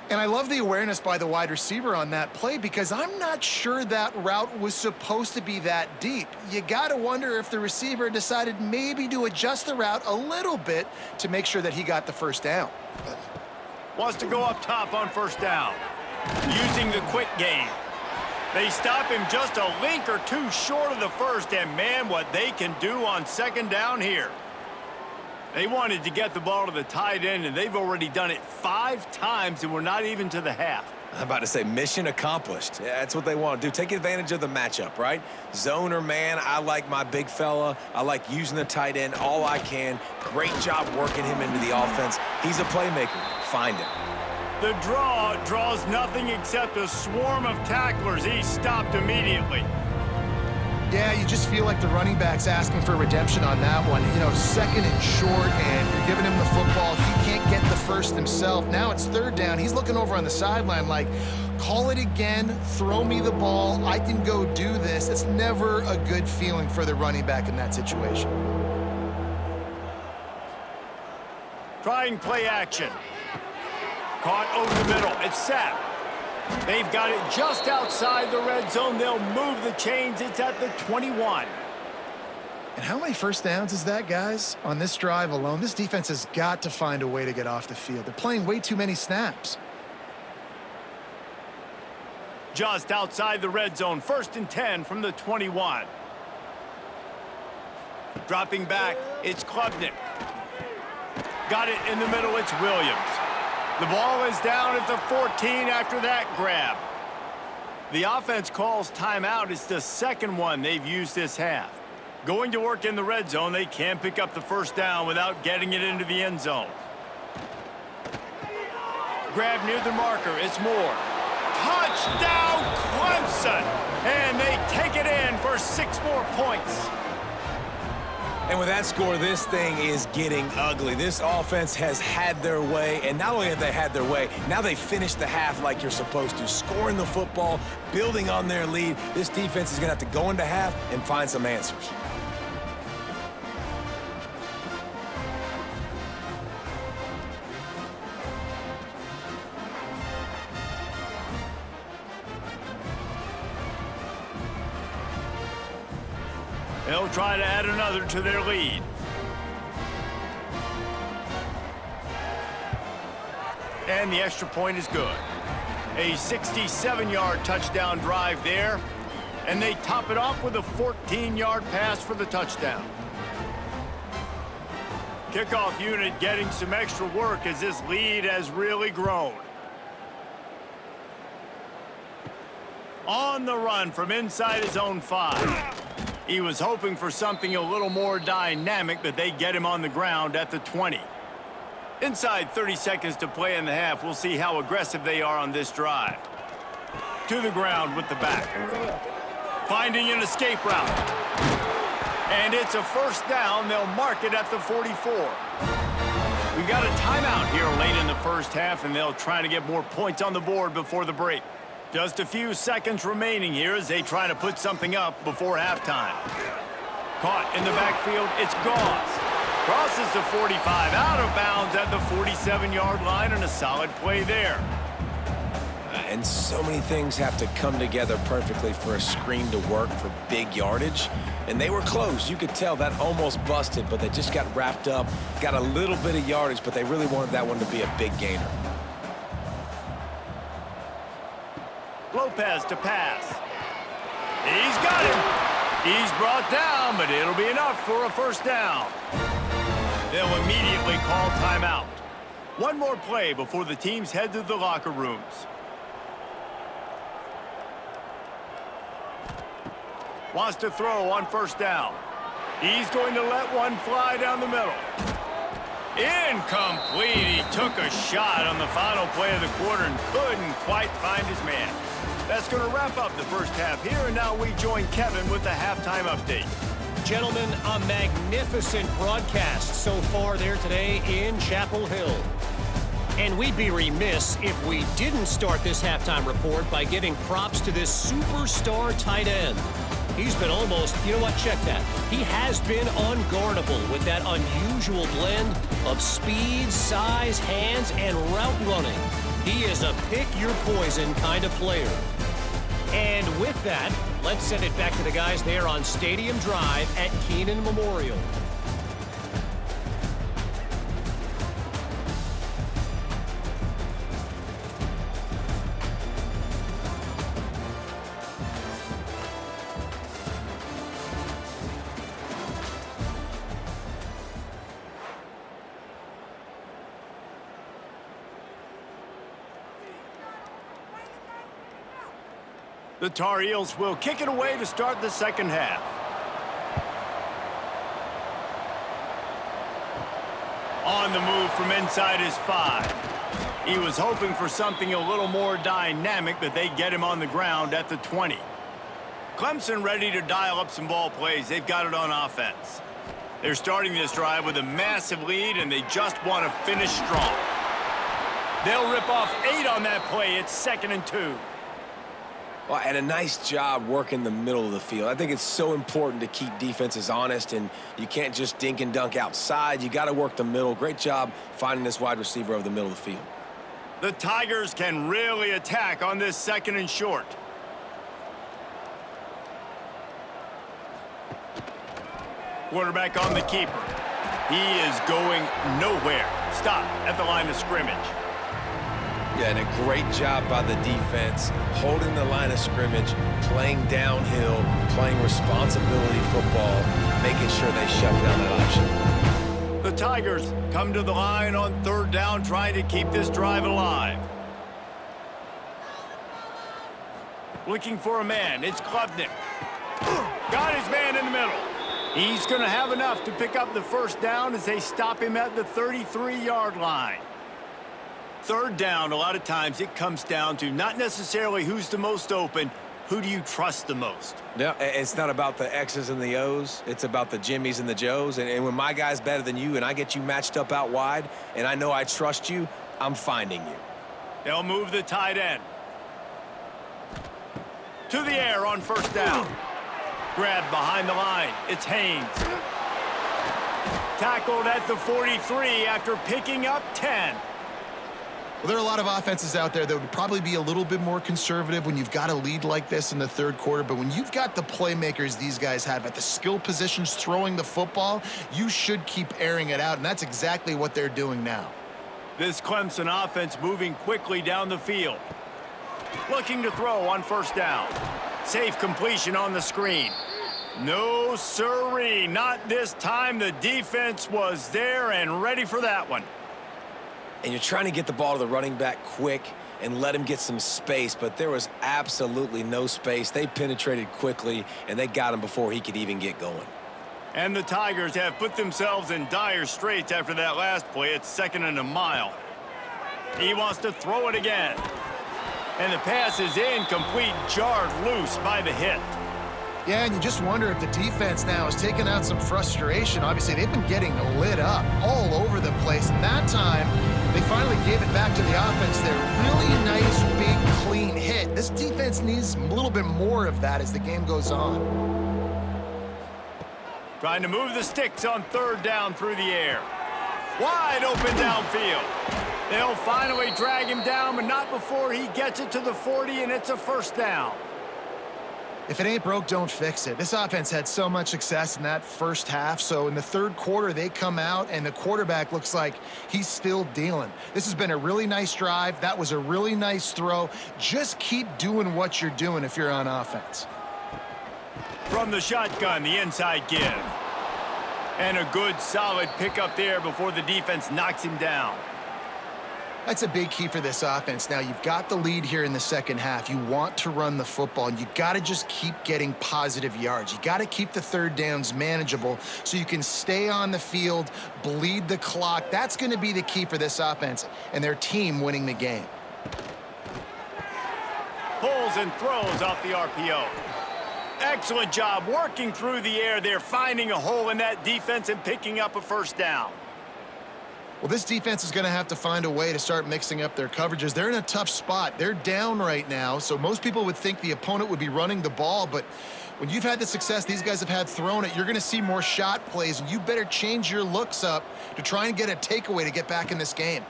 And I love the awareness by the wide receiver on that play, because I'm not sure that route was supposed to be that deep. You got to wonder if the receiver decided maybe to adjust the route a little bit to make sure that he got the 1st down.
Wants to go up top on 1st down. Using the quick game. They stop him just a link or two short of the 1st, and man, what they can do on 2nd down here. They wanted to get the ball to the tight end, and they've already done it 5 times, and we're not even to the half.
I'm about to say mission accomplished. Yeah, that's what they want to do. Take advantage of the matchup, right? Zone or man, I like my big fella. I like using the tight end all I can. Great job working him into the offense. He's a playmaker. Find him.
The draw draws nothing except a swarm of tacklers. He's stopped immediately.
Yeah, you just feel like the running back's asking for redemption on that one. You know, 2nd and short, and you're giving him the football. He can't get the 1st himself. Now it's 3rd down. He's looking over on the sideline like, call it again, throw me the ball, I can go do this. It's never a good feeling for the running back in that situation.
Trying play action. Caught over the middle. It's set. They've got it just outside the red zone. They'll move the chains. It's at the 21.
And how many 1st downs is that, guys? On this drive alone, this defense has got to find a way to get off the field. They're playing way too many snaps.
Just outside the red zone. 1st and 10 from the 21. Dropping back, it's Klubnik. Got it in the middle. It's Williams. The ball is down at the 14 after that grab. The offense calls timeout. It's the second one they've used this half. Going to work in the red zone. They can pick up the first down without getting it into the end zone. Grab near the marker. It's Moore. Touchdown, Clemson! And they take it in for 6 more points.
And with that score, this thing is getting ugly. This offense has had their way, and not only have they had their way, now they finished the half like you're supposed to, scoring the football, building on their lead. This defense is going to have to go into half and find some answers.
They'll try to add another to their lead. And the extra point is good. A 67-yard touchdown drive there. And they top it off with a 14-yard pass for the touchdown. Kickoff unit getting some extra work as this lead has really grown. On the run from inside his own 5. He was hoping for something a little more dynamic, but they get him on the ground at the 20. Inside 30 seconds to play in the half. We'll see how aggressive they are on this drive. To the ground with the back. Finding an escape route. And it's a first down. They'll mark it at the 44. We've got a timeout here late in the first half, and they'll try to get more points on the board before the break. Just a few seconds remaining here as they try to put something up before halftime. Caught in the backfield, it's Gauze. Crosses the 45, out of bounds at the 47-yard line, and a solid play there.
And so many things have to come together perfectly for a screen to work for big yardage. And they were close. You could tell that almost busted, but they just got wrapped up, got a little bit of yardage, but they really wanted that one to be a big gainer.
Lopez to pass. He's got him. He's brought down, but it'll be enough for a first down. They'll immediately call timeout. One more play before the teams head to the locker rooms. Wants to throw on first down. He's going to let one fly down the middle. Incomplete. He took a shot on the final play of the quarter and couldn't quite find his man. That's going to wrap up the first half here, and now we join Kevin with the halftime update.
Gentlemen, a magnificent broadcast so far there today in Chapel Hill. And we'd be remiss if we didn't start this halftime report by giving props to this superstar tight end. He's been almost, you know what, check that. He has been unguardable with that unusual blend of speed, size, hands, and route running. He is a pick-your-poison kind of player. And with that, let's send it back to the guys there on Stadium Drive at Keenan Memorial.
The Tarheels will kick it away to start the second half. On the move from inside his 5. He was hoping for something a little more dynamic, but they get him on the ground at the 20. Clemson ready to dial up some ball plays. They've got it on offense. They're starting this drive with a massive lead, and they just want to finish strong. They'll rip off 8 on that play. It's 2nd and 2.
Well, and a nice job working the middle of the field. I think it's so important to keep defenses honest, and you can't just dink and dunk outside. You got to work the middle. Great job finding this wide receiver over the middle of the field.
The Tigers can really attack on this 2nd and short. Quarterback on the keeper. He is going nowhere. Stop at the line of scrimmage.
Yeah, and a great job by the defense, holding the line of scrimmage, playing downhill, playing responsibility football, making sure they shut down that option.
The Tigers come to the line on 3rd down, trying to keep this drive alive. Looking for a man. It's Klubnik. Got his man in the middle. He's going to have enough to pick up the 1st down as they stop him at the 33-yard line. 3rd down, a lot of times it comes down to not necessarily who's the most open, who do you trust the most?
No, it's not about the X's and the O's. It's about the Jimmies and the Joes. And when my guy's better than you and I get you matched up out wide and I know I trust you, I'm finding you.
They'll move the tight end. To the air on 1st down. Grab behind the line. It's Haynes. Tackled at the 43 after picking up 10.
Well, there are a lot of offenses out there that would probably be a little bit more conservative when you've got a lead like this in the 3rd quarter. But when you've got the playmakers these guys have at the skill positions throwing the football, you should keep airing it out. And that's exactly what they're doing now.
This Clemson offense moving quickly down the field. Looking to throw on 1st down. Safe completion on the screen. No siree, not this time. The defense was there and ready for that one.
And you're trying to get the ball to the running back quick and let him get some space, but there was absolutely no space. They penetrated quickly, and they got him before he could even get going.
And the Tigers have put themselves in dire straits after that last play. It's 2nd and a mile. He wants to throw it again. And the pass is incomplete, jarred loose by the hit.
Yeah, and you just wonder if the defense now is taking out some frustration. Obviously, they've been getting lit up all over the place. And that time, they finally gave it back to the offense there. Really nice, big, clean hit. This defense needs a little bit more of that as the game goes on.
Trying to move the sticks on 3rd down through the air. Wide open downfield. They'll finally drag him down, but not before he gets it to the 40, and it's a 1st down.
If it ain't broke, don't fix it. This offense had so much success in that 1st half, so in the 3rd quarter, they come out, and the quarterback looks like he's still dealing. This has been a really nice drive. That was a really nice throw. Just keep doing what you're doing if you're on offense.
From the shotgun, the inside give. And a good, solid pickup there before the defense knocks him down.
That's a big key for this offense. Now, you've got the lead here in the 2nd half. You want to run the football, and you got to just keep getting positive yards. You got to keep the 3rd downs manageable so you can stay on the field, bleed the clock. That's going to be the key for this offense and their team winning the game.
Pulls and throws off the RPO. Excellent job working through the air there, finding a hole in that defense and picking up a 1st down.
Well, this defense is going to have to find a way to start mixing up their coverages. They're in a tough spot. They're down right now, so most people would think the opponent would be running the ball, but when you've had the success these guys have had throwing it, you're going to see more shot plays, and you better change your looks up to try and get a takeaway to get back in this game.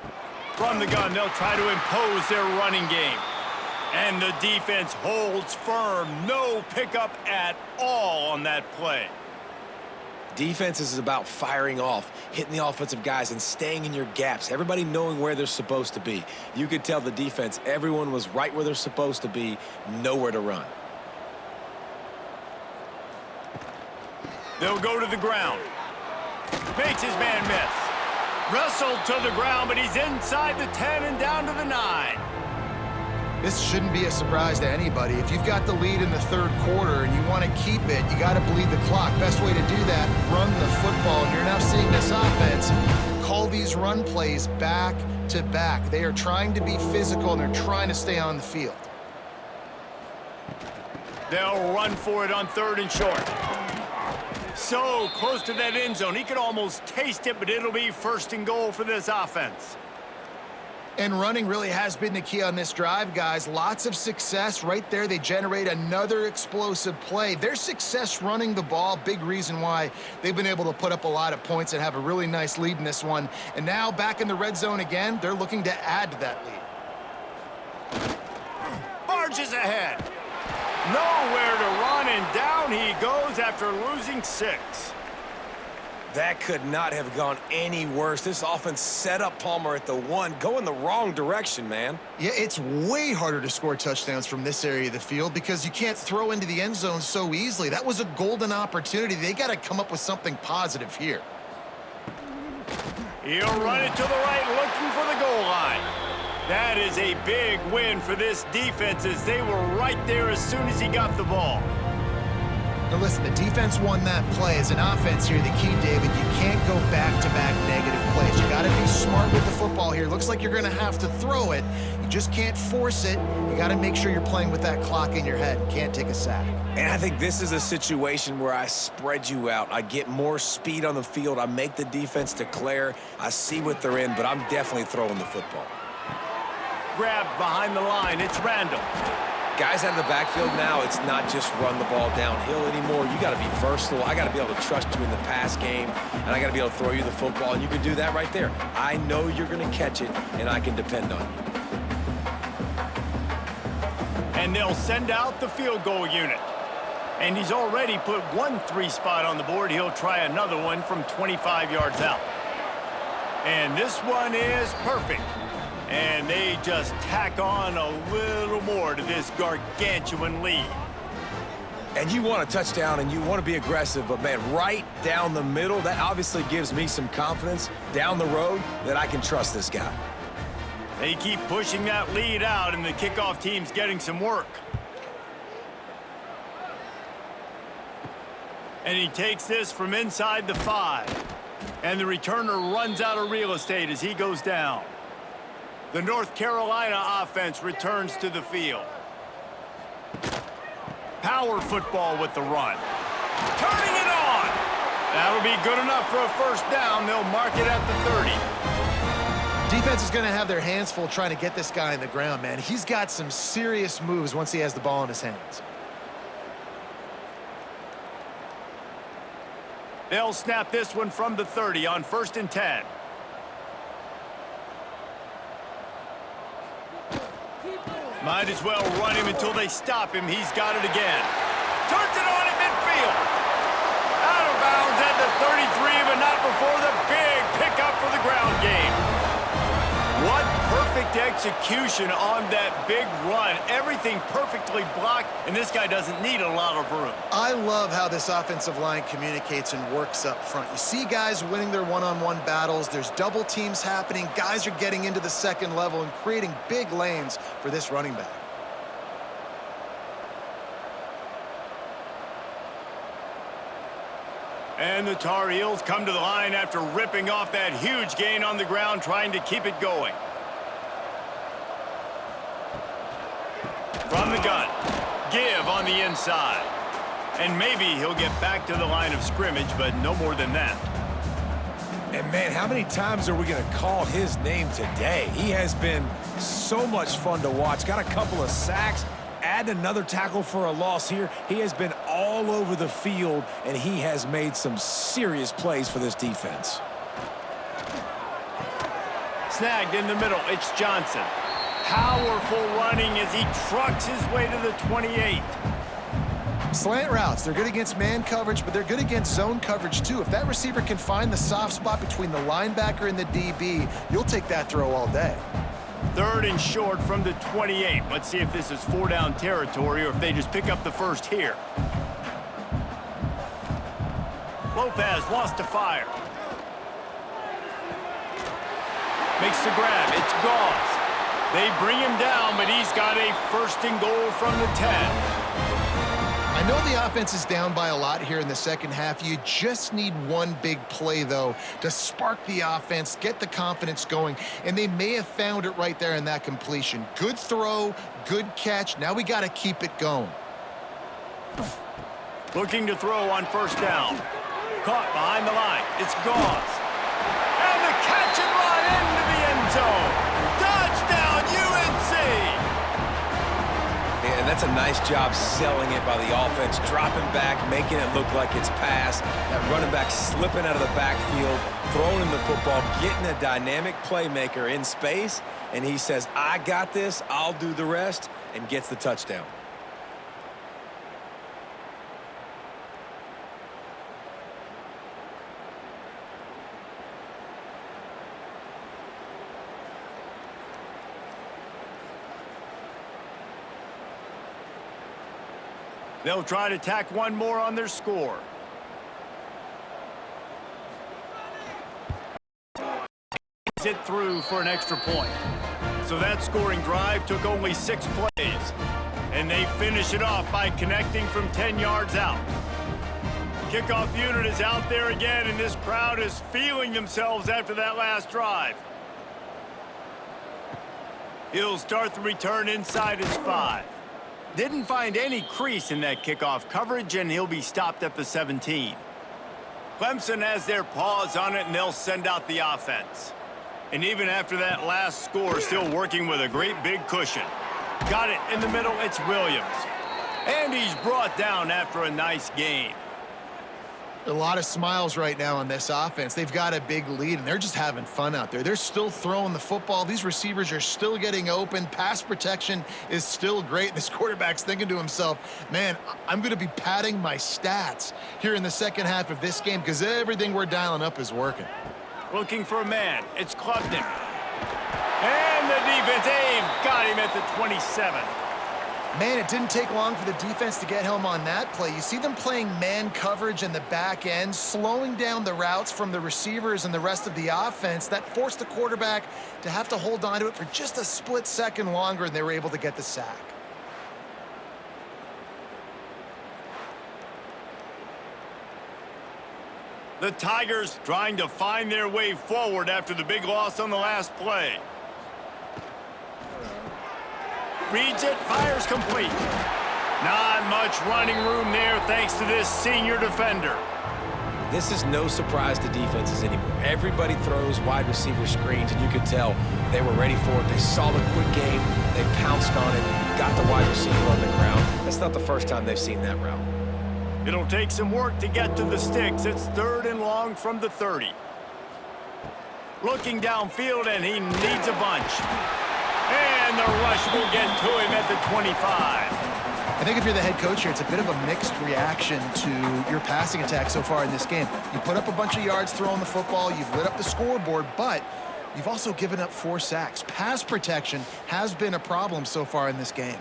From the gun, they'll try to impose their running game. And the defense holds firm. No pickup at all on that play.
Defense is about firing off, hitting the offensive guys, and staying in your gaps. Everybody knowing where they're supposed to be. You could tell the defense, everyone was right where they're supposed to be, nowhere to run.
They'll go to the ground. Makes his man miss. Wrestled to the ground, but he's inside the 10 and down to the 9.
This shouldn't be a surprise to anybody. If you've got the lead in the 3rd quarter and you want to keep it, you got to bleed the clock. Best way to do that, run the football. And you're now seeing this offense call these run plays back to back. They are trying to be physical, and they're trying to stay on the field.
They'll run for it on 3rd and short. So close to that end zone. He could almost taste it, but it'll be 1st and goal for this offense.
And running really has been the key on this drive, guys. Lots of success right there. They generate another explosive play. Their success running the ball, big reason why they've been able to put up a lot of points and have a really nice lead in this one. And now back in the red zone again, they're looking to add to that lead.
Barges ahead. Nowhere to run, and down he goes after losing 6.
That could not have gone any worse. This offense set up Palmer at the 1, going the wrong direction, man.
Yeah, it's way harder to score touchdowns from this area of the field because you can't throw into the end zone so easily. That was a golden opportunity. They got to come up with something positive here.
He'll run it to the right, looking for the goal line. That is a big win for this defense, as they were right there as soon as he got the ball.
Now listen, the defense won that play. As an offense here, the key, David, you can't go back-to-back negative plays. You got to be smart with the football here. Looks like you're going to have to throw it. You just can't force it. You got to make sure you're playing with that clock in your head. You can't take a sack.
And I think this is a situation where I spread you out. I get more speed on the field. I make the defense declare. I see what they're in, but I'm definitely throwing the football.
Grabbed behind the line. It's Randall.
Guys out of the backfield now, it's not just run the ball downhill anymore. You got to be versatile. I got to be able to trust you in the pass game, and I got to be able to throw you the football, and you can do that right there. I know you're going to catch it, and I can depend on you.
And they'll send out the field goal unit. And he's already put one 3 spot on the board. He'll try another one from 25 yards out. And this one is perfect. And they just tack on a little more to this gargantuan lead.
And you want a touchdown, and you want to be aggressive, but, man, right down the middle, that obviously gives me some confidence down the road that I can trust this guy.
They keep pushing that lead out, and the kickoff team's getting some work. And he takes this from inside the 5. And the returner runs out of real estate as he goes down. The North Carolina offense returns to the field. Power football with the run. Turning it on. That'll be good enough for a first down. They'll mark it at the 30.
Defense is going to have their hands full trying to get this guy in the ground, man. He's got some serious moves once he has the ball in his hands.
They'll snap this one from the 30 on 1st and 10. Might as well run him until they stop him. He's got it again. Turns it on at midfield. Out of bounds at the 33, but not before the big pickup for the ground game. What perfect execution on that big run. Everything perfectly blocked, and this guy doesn't need a lot of room.
I love how this offensive line communicates and works up front. You see guys winning their one-on-one battles. There's double teams happening. Guys are getting into the second level and creating big lanes for this running back.
And the Tar Heels come to the line after ripping off that huge gain on the ground, trying to keep it going. From the gun, give on the inside. And maybe he'll get back to the line of scrimmage, but no more than that.
And, man, how many times are we going to call his name today? He has been so much fun to watch. Got a couple of sacks. Add another tackle for a loss here. He has been all over the field, and he has made some serious plays for this defense.
Snagged in the middle. It's Johnson. Powerful running as he trucks his way to the 28.
Slant routes, they're good against man coverage, but they're good against zone coverage too. If that receiver can find the soft spot between the linebacker and the DB, you'll take that throw all day.
3rd and short from the 28. Let's see if this is 4-down territory or if they just pick up the first here. Lopez wants to fire. Makes the grab. It's Gauze. They bring him down, but he's got a 1st and goal from the 10.
I know the offense is down by a lot here in the second half. You just need one big play, though, to spark the offense, get the confidence going, and they may have found it right there in that completion. Good throw, good catch. Now we got to keep it going.
Looking to throw on 1st down. Caught behind the line. It's Gauze. And the catch and run into the end zone. Touchdown, UNC!
And that's a nice job selling it by the offense, dropping back, making it look like it's pass. That running back slipping out of the backfield, throwing him the football, getting a dynamic playmaker in space, and he says, I got this, I'll do the rest, and gets the touchdown.
They'll try to tack one more on their score. sees it through for an extra point. So that scoring drive took only 6 plays. And they finish it off by connecting from 10 yards out. Kickoff unit is out there again, and this crowd is feeling themselves after that last drive. He'll start the return inside his 5. Didn't find any crease in that kickoff coverage, and he'll be stopped at the 17. Clemson has their paws on it, and they'll send out the offense. And even after that last score, still working with a great big cushion. Got it in the middle, it's Williams. And he's brought down after a nice gain.
A lot of smiles right now on this offense. They've got a big lead, and they're just having fun out there. They're still throwing the football. These receivers are still getting open. Pass protection is still great. This quarterback's thinking to himself, man, I'm going to be padding my stats here in the second half of this game because everything we're dialing up is working.
Looking for a man. It's Klubnik. And the defense, they've got him at the 27.
Man, it didn't take long for the defense to get him on that play. You see them playing man coverage in the back end, slowing down the routes from the receivers and the rest of the offense. That forced the quarterback to have to hold on to it for just a split second longer, and they were able to get the sack.
The Tigers trying to find their way forward after the big loss on the last play. Reads it, fires complete. Not much running room there thanks to this senior defender.
This is no surprise to defenses anymore. Everybody throws wide receiver screens, and you could tell they were ready for it. They saw the quick game. They pounced on it, got the wide receiver on the ground. That's not the first time they've seen that route.
It'll take some work to get to the sticks. It's 3rd and long from the 30. Looking downfield, and he needs a bunch. And the rush will get to him at the 25.
I think if you're the head coach here, it's a bit of a mixed reaction to your passing attack so far in this game. You put up a bunch of yards throwing the football, you've lit up the scoreboard, but you've also given up 4 sacks. Pass protection has been a problem so far in this game.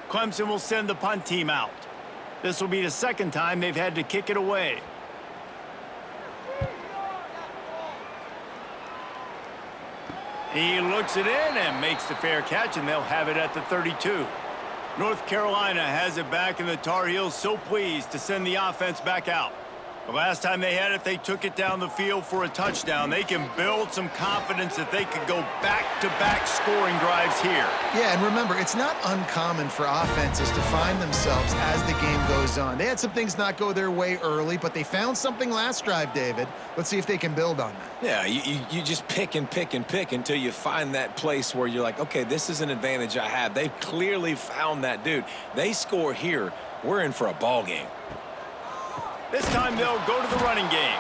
Clemson will send the punt team out. This will be the second time they've had to kick it away. He looks it in and makes the fair catch, and they'll have it at the 32. North Carolina has it back, and the Tar Heels so pleased to send the offense back out. The last time they had it, they took it down the field for a touchdown. They can build some confidence that they could go back-to-back scoring drives here.
Yeah, and remember, it's not uncommon for offenses to find themselves as the game goes on. They had some things not go their way early, but they found something last drive, David. Let's see if they can build on that.
Yeah, you just pick and pick and pick until you find that place where you're like, okay, this is an advantage I have. They've clearly found that dude. They score here, we're in for a ball game.
This time they'll go to the running game.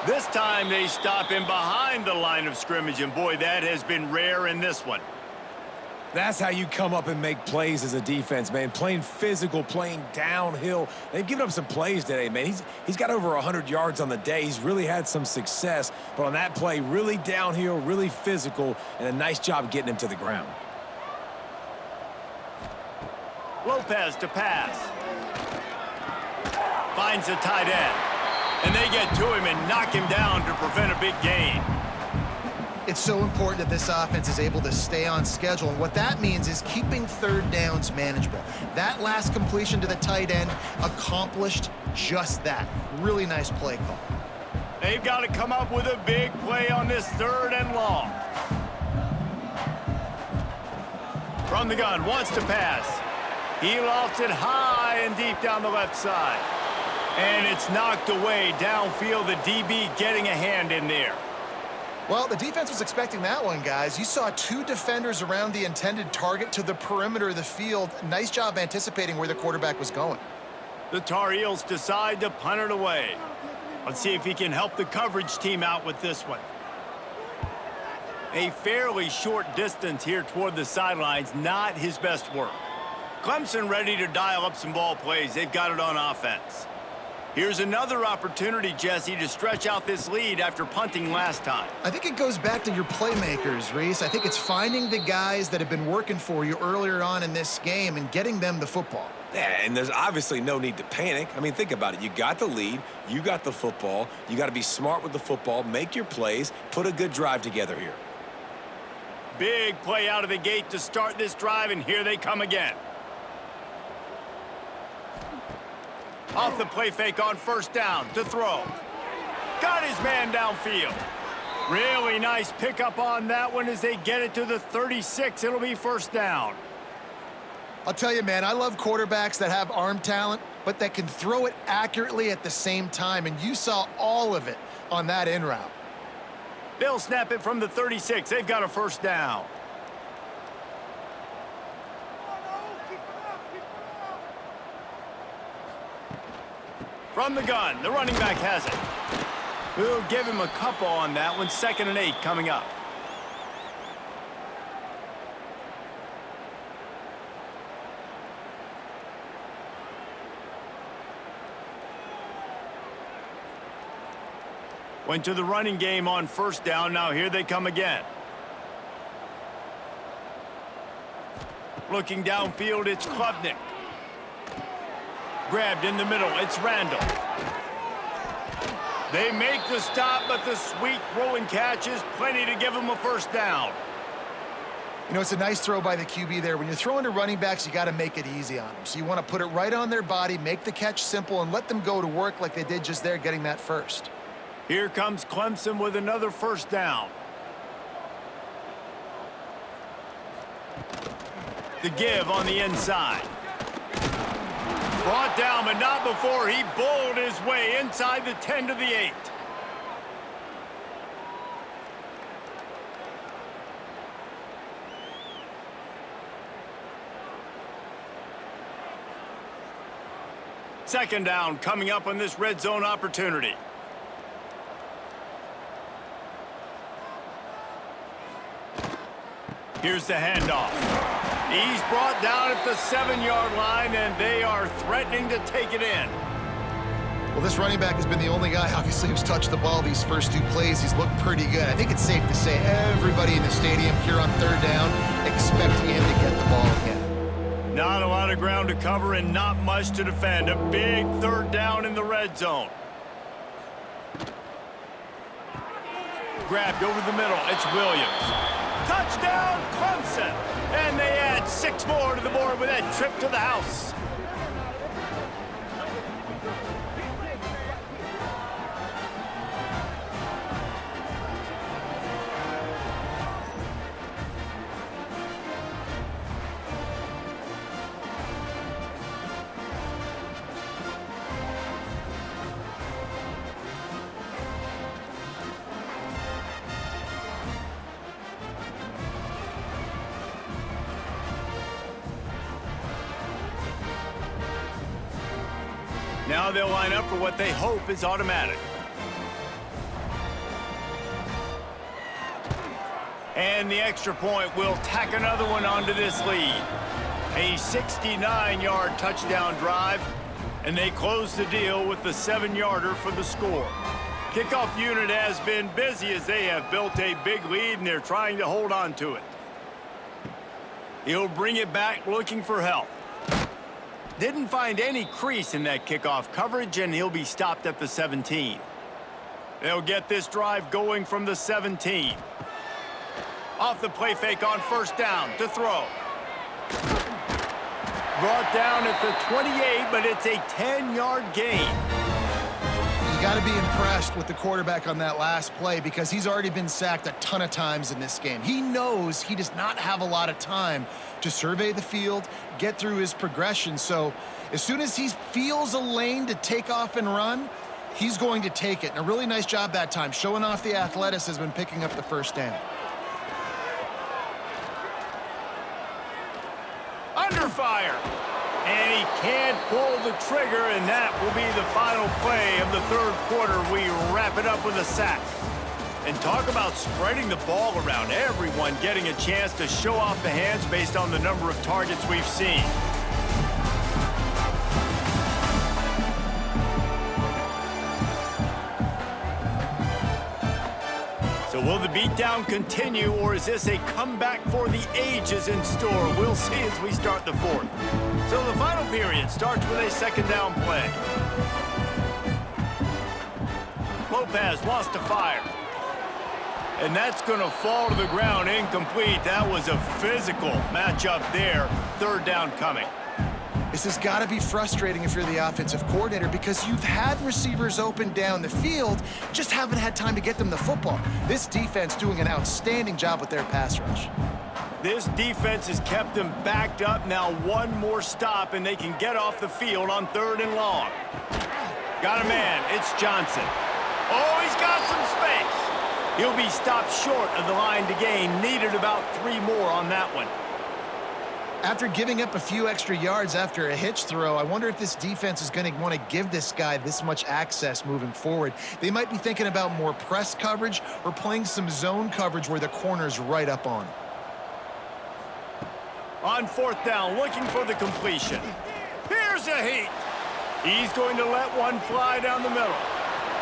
This time they stop him behind the line of scrimmage, and boy, that has been rare in this one.
That's how you come up and make plays as a defense, man. Playing physical, playing downhill. They've given up some plays today, man. He's got over 100 yards on the day. He's really had some success, but on that play, really downhill, really physical, and a nice job getting him to the ground.
Lopez to pass. Finds the tight end. And they get to him and knock him down to prevent a big gain.
It's so important that this offense is able to stay on schedule, and what that means is keeping 3rd downs manageable. That last completion to the tight end accomplished just that. Really nice play call.
They've got to come up with a big play on this 3rd and long. From the gun, wants to pass. He lofts it high and deep down the left side. And it's knocked away downfield. The DB getting a hand in there.
Well, the defense was expecting that one, guys. You saw 2 defenders around the intended target to the perimeter of the field. Nice job anticipating where the quarterback was going.
The Tar Heels decide to punt it away. Let's see if he can help the coverage team out with this one. A fairly short distance here toward the sidelines, not his best work. Clemson ready to dial up some ball plays. They've got it on offense. Here's another opportunity, Jesse, to stretch out this lead after punting last time.
I think it goes back to your playmakers, Reese. I think it's finding the guys that have been working for you earlier on in this game and getting them the football.
Yeah, and there's obviously no need to panic. I mean, think about it. You got the lead. You got the football. You got to be smart with the football, make your plays, put a good drive together here.
Big play out of the gate to start this drive, and here they come again. Off the play fake on first down to throw. Got his man downfield. Really nice pickup on that one as they get it to the 36. It'll be first down.
I'll tell you, man, I love quarterbacks that have arm talent, but that can throw it accurately at the same time, and you saw all of it on that in route.
They'll snap it from the 36. They've got a first down. From the gun, the running back has it. We'll give him a couple on that one. 2nd and 8 coming up. Went to the running game on first down. Now here they come again. Looking downfield, it's Klubnik. Grabbed in the middle, it's Randall. They make the stop, but the sweet throw and catch is plenty to give them a first down.
You know, it's a nice throw by the QB there. When you're throwing to running backs, you got to make it easy on them. So you want to put it right on their body, make the catch simple, and let them go to work like they did just there, getting that first.
Here comes Clemson with another first down. The give on the inside. Brought down, but not before he bowled his way inside the 10 to the 8. Second down coming up on this red zone opportunity. Here's the handoff. He's brought down at the 7-yard line, and they are threatening to take it in.
Well, this running back has been the only guy, obviously, who's touched the ball these first 2 plays. He's looked pretty good. I think it's safe to say everybody in the stadium here on 3rd down expecting him to get the ball again.
Not a lot of ground to cover and not much to defend. A big 3rd down in the red zone. Grabbed over the middle. It's Williams. Touchdown, Clemson! And they add 6 more to the board with that trip to the house. Now they'll line up for what they hope is automatic. And the extra point will tack another one onto this lead. A 69-yard touchdown drive, and they close the deal with the 7-yarder for the score. Kickoff unit has been busy as they have built a big lead, and they're trying to hold on to it. He'll bring it back looking for help. Didn't find any crease in that kickoff coverage, and he'll be stopped at the 17. They'll get this drive going from the 17. Off the play fake on first down to throw. Brought down at the 28, but it's a 10-yard gain.
You got to be impressed with the quarterback on that last play because he's already been sacked a ton of times in this game. He knows he does not have a lot of time to survey the field, get through his progression. So as soon as he feels a lane to take off and run, he's going to take it. And a really nice job that time, showing off the athleticism and picking up the first down.
Under fire. And he can't pull the trigger, and that will be the final play of the 3rd quarter. We wrap it up with a sack. And talk about spreading the ball around. Everyone getting a chance to show off the hands based on the number of targets we've seen. will the beatdown continue, or is this a comeback for the ages in store? We'll see as we start the fourth. So the final period starts with a second down play. Lopez wants to fire. And that's going to fall to the ground incomplete. That was a physical matchup there. Third down coming.
This has got to be frustrating if you're the offensive coordinator because you've had receivers open down the field, just haven't had time to get them the football. This defense doing an outstanding job with their pass rush.
This defense has kept them backed up. Now one more stop, and they can get off the field on 3rd and long. Got a man. It's Johnson. Oh, he's got some space. He'll be stopped short of the line to gain. Needed about 3 more on that one.
After giving up a few extra yards after a hitch throw, I wonder if this defense is going to want to give this guy this much access moving forward. They might be thinking about more press coverage or playing some zone coverage where the corner's right up on him.
On 4th down, looking for the completion. Here's a heat. He's going to let one fly down the middle.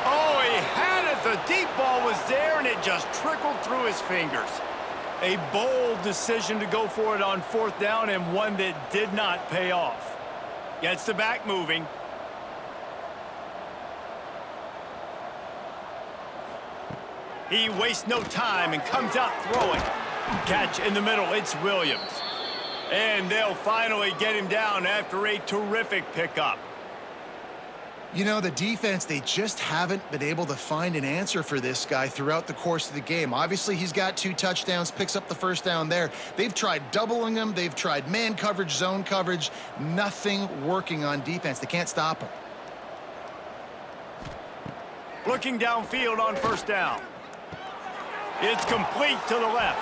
Oh, he had it. The deep ball was there, and it just trickled through his fingers. A bold decision to go for it on 4th down, and one that did not pay off. Gets the back moving. He wastes no time and comes out throwing. Catch in the middle. It's Williams. And they'll finally get him down after a terrific pickup.
You know, the defense, they just haven't been able to find an answer for this guy throughout the course of the game. Obviously, he's got 2 touchdowns, picks up the 1st down there. They've tried doubling him. They've tried man coverage, zone coverage. Nothing working on defense. They can't stop him.
Looking downfield on 1st down. It's complete to the left.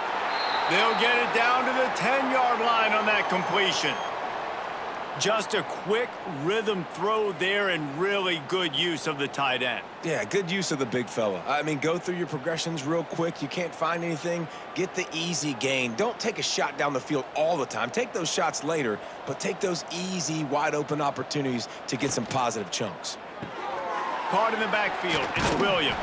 They'll get it down to the 10-yard line on that completion. Just a quick rhythm throw there and really good use of the tight end.
Yeah, good use of the big fella. I mean, go through your progressions real quick. You can't find anything. Get the easy gain. Don't take a shot down the field all the time. Take those shots later, but take those easy, wide-open opportunities to get some positive chunks.
Caught in the backfield. It's Williams.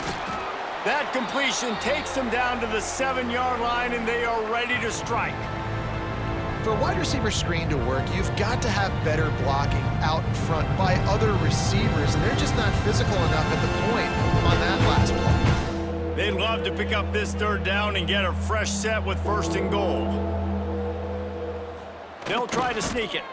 That completion takes them down to the 7-yard line, and they are ready to strike.
For a wide receiver screen to work, you've got to have better blocking out in front by other receivers, and they're just not physical enough at the point on that last play.
They'd love to pick up this 3rd down and get a fresh set with 1st and goal. They'll try to sneak it.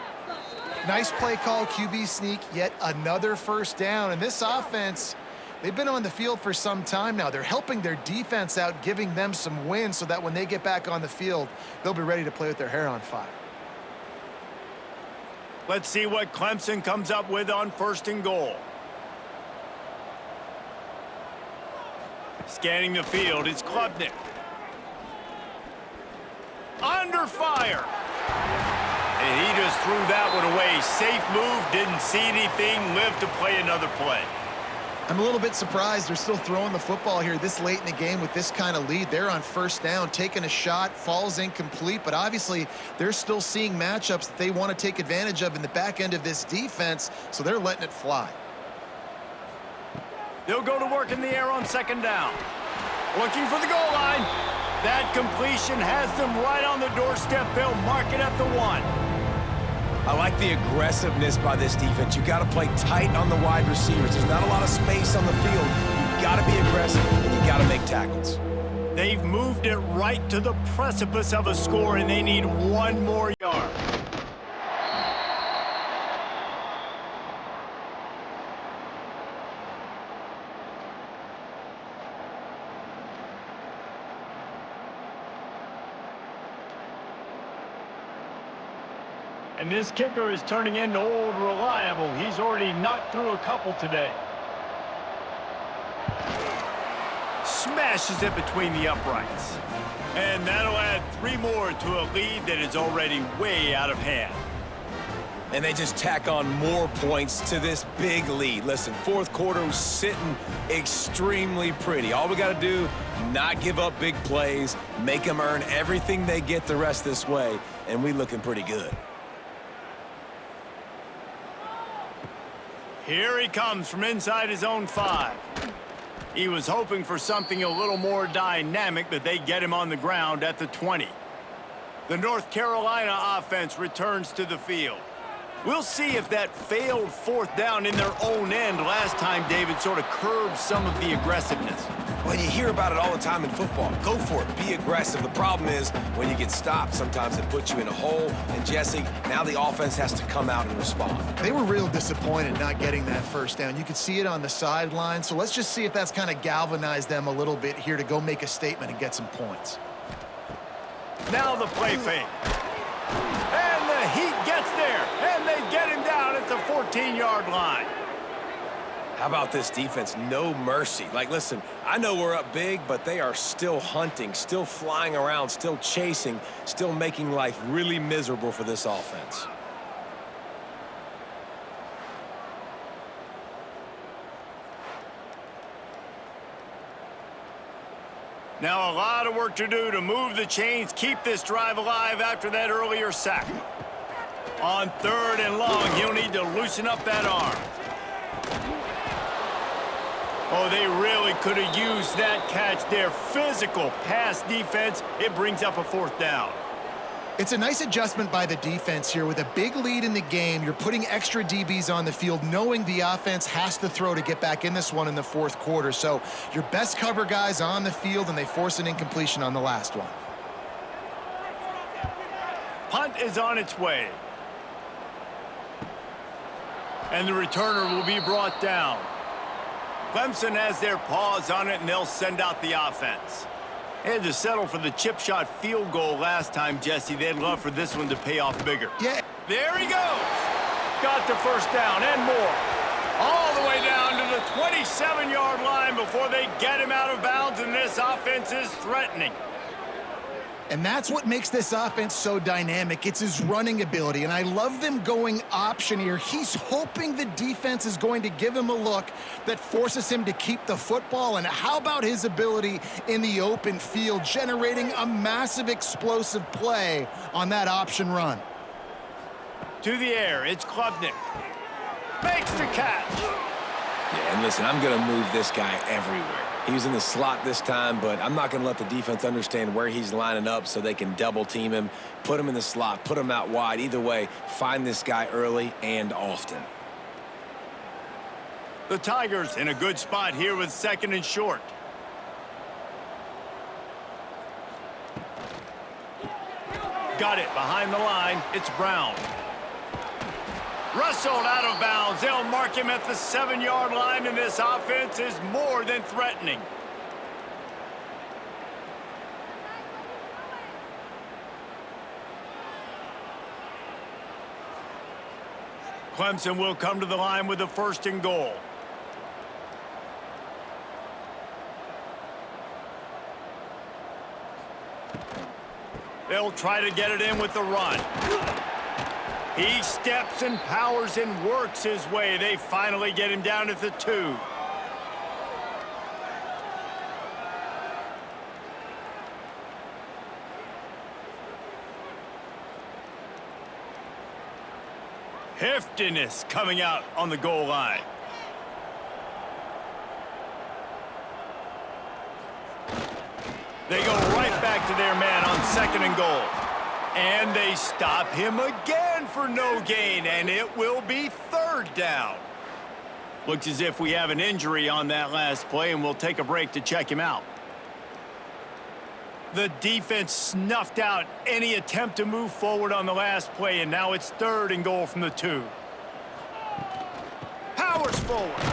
Nice play call, QB sneak, yet another 1st down. And this offense, they've been on the field for some time now. They're helping their defense out, giving them some wins so that when they get back on the field, they'll be ready to play with their hair on fire.
Let's see what Clemson comes up with on 1st and goal. Scanning the field, it's Klubnik. Under fire. And he just threw that one away. Safe move, didn't see anything, lived to play another play.
I'm a little bit surprised they're still throwing the football here this late in the game with this kind of lead. They're on 1st down, taking a shot, falls incomplete, but obviously they're still seeing matchups that they want to take advantage of in the back end of this defense, so they're letting it fly.
They'll go to work in the air on 2nd down. Looking for the goal line. That completion has them right on the doorstep. They'll mark it at the 1.
I like the aggressiveness by this defense. You got to play tight on the wide receivers. There's not a lot of space on the field. You got to be aggressive, and you got to make tackles.
They've moved it right to the precipice of a score, and they need 1 more yard. And this kicker is turning into old reliable. He's already knocked through a couple today. Smashes it between the uprights. And that'll add 3 more to a lead that is already way out of hand.
And they just tack on more points to this big lead. Listen, 4th quarter was sitting extremely pretty. All we got to do, not give up big plays, make them earn everything they get the rest this way, and we looking pretty good.
Here he comes from inside his own 5. He was hoping for something a little more dynamic, but they get him on the ground at the 20. The North Carolina offense returns to the field. We'll see if that failed fourth down in their own end last time, David, sort of curbed some of the aggressiveness.
Well, you hear about it all the time in football. Go for it. Be aggressive. The problem is when you get stopped, sometimes it puts you in a hole. And, Jesse, now the offense has to come out and respond.
They were real disappointed not getting that first down. You could see it on the sideline. So let's just see if that's kind of galvanized them a little bit here to go make a statement and get some points.
Now the play fake. And the Heat gets there. And they get him down at the 14-yard line.
How about this defense? No mercy. Like, listen, I know we're up big, but they are still hunting, still flying around, still chasing, still making life really miserable for this offense.
Now a lot of work to do to move the chains, keep this drive alive after that earlier sack. On 3rd and long, he'll need to loosen up that arm. Oh, they really could have used that catch there. Physical pass defense. It brings up a 4th down.
It's a nice adjustment by the defense here. With a big lead in the game, you're putting extra DBs on the field, knowing the offense has to throw to get back in this one in the 4th quarter. So your best cover guys on the field, and they force an incompletion on the last one.
Punt is on its way. And the returner will be brought down. Clemson has their paws on it, and they'll send out the offense. They had to settle for the chip shot field goal last time, Jesse. They'd love for this one to pay off bigger.
Yeah.
There he goes. Got the first down and more. All the way down to the 27-yard line before they get him out of bounds, and this offense is threatening.
And that's what makes this offense so dynamic. It's his running ability, and I love them going option here. He's hoping the defense is going to give him a look that forces him to keep the football. And how about his ability in the open field, generating a massive explosive play on that option run?
To the air, it's Klubnik. Makes the catch.
Yeah, and listen, I'm going to move this guy everywhere. He was in the slot this time, but I'm not going to let the defense understand where he's lining up so they can double team him, put him in the slot, put him out wide. Either way, find this guy early and often.
The Tigers in a good spot here with 2nd and short. Got it behind the line. It's Brown. Rustled out of bounds. They'll mark him at the 7-yard line, and this offense is more than threatening. Clemson will come to the line with the 1st and goal. They'll try to get it in with the run. He steps and powers and works his way. They finally get him down at the 2. Heftiness coming out on the goal line. They go right back to their man on 2nd and goal. And they stop him again for no gain, and it will be 3rd down. Looks as if we have an injury on that last play, and we'll take a break to check him out. The defense snuffed out any attempt to move forward on the last play, and now it's 3rd and goal from the 2. Powers forward.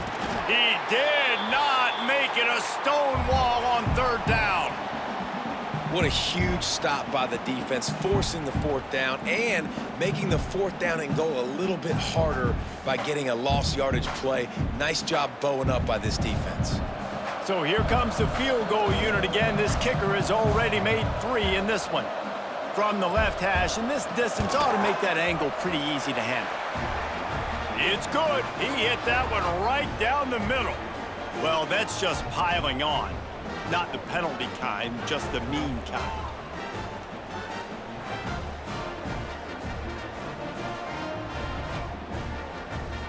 He did not make it a stone wall on 3rd down.
What a huge stop by the defense, forcing the 4th down and making the 4th down and goal a little bit harder by getting a lost yardage play. Nice job bowing up by this defense.
So here comes the field goal unit again. This kicker has already made 3 in this one. From the left hash, and this distance ought to make that angle pretty easy to handle. It's good. He hit that one right down the middle. Well, that's just piling on. Not the penalty kind, just the mean kind.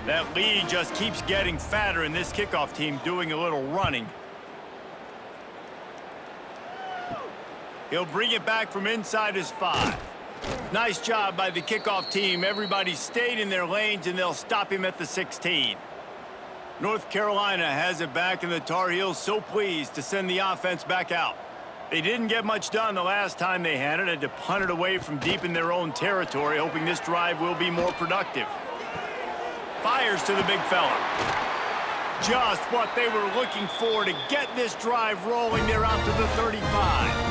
That lead just keeps getting fatter, and this kickoff team doing a little running. He'll bring it back from inside his 5. Nice job by the kickoff team. Everybody stayed in their lanes, and they'll stop him at the 16. North Carolina has it back, and the Tar Heels so pleased to send the offense back out. They didn't get much done the last time they had it. Had to punt it away from deep in their own territory, hoping this drive will be more productive. Fires to the big fella. Just what they were looking for to get this drive rolling. They're out to the 35.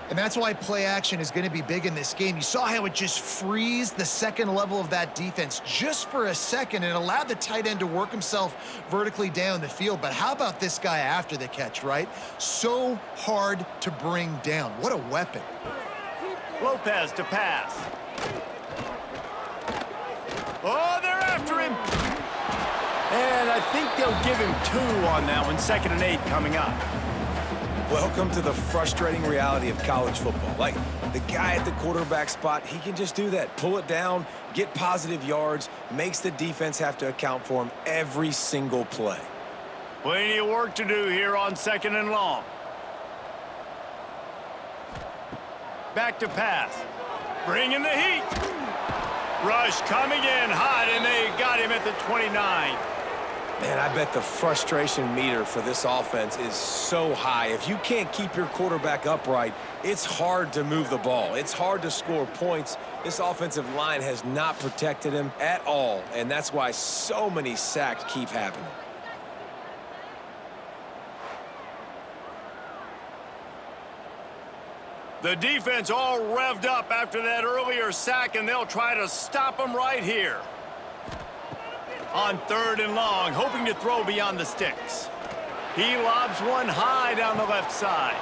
And that's why play action is going to be big in this game. You saw how it just frees the second level of that defense just for a second and allowed the tight end to work himself vertically down the field. But how about this guy after the catch, right? So hard to bring down. What a weapon.
Lopez to pass. Oh, they're after him. And I think they'll give him 2 on that one. 2nd and 8 coming up.
Welcome to the frustrating reality of college football. Like, the guy at the quarterback spot, he can just do that. Pull it down, get positive yards, makes the defense have to account for him every single play.
Plenty of work to do here on 2nd and long. Back to pass. Bringing the heat. Rush coming in hot, and they got him at the 29.
Man, I bet the frustration meter for this offense is so high. If you can't keep your quarterback upright, it's hard to move the ball. It's hard to score points. This offensive line has not protected him at all, and that's why so many sacks keep happening.
The defense all revved up after that earlier sack, and they'll try to stop him right here. On 3rd and long, hoping to throw beyond the sticks. He lobs one high down the left side.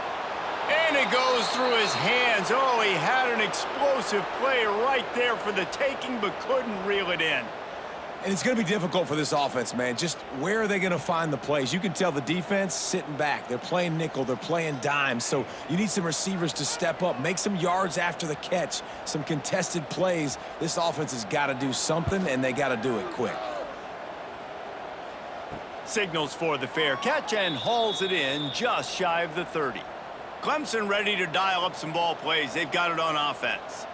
And it goes through his hands. Oh, he had an explosive play right there for the taking, but couldn't reel it in.
And it's going to be difficult for this offense, man. Just where are they going to find the plays? You can tell the defense sitting back. They're playing nickel. They're playing dime. So you need some receivers to step up, make some yards after the catch, some contested plays. This offense has got to do something, and they got to do it quick.
Signals for the fair catch and hauls it in just shy of the 30. Clemson ready to dial up some ball plays. They've got it on offense.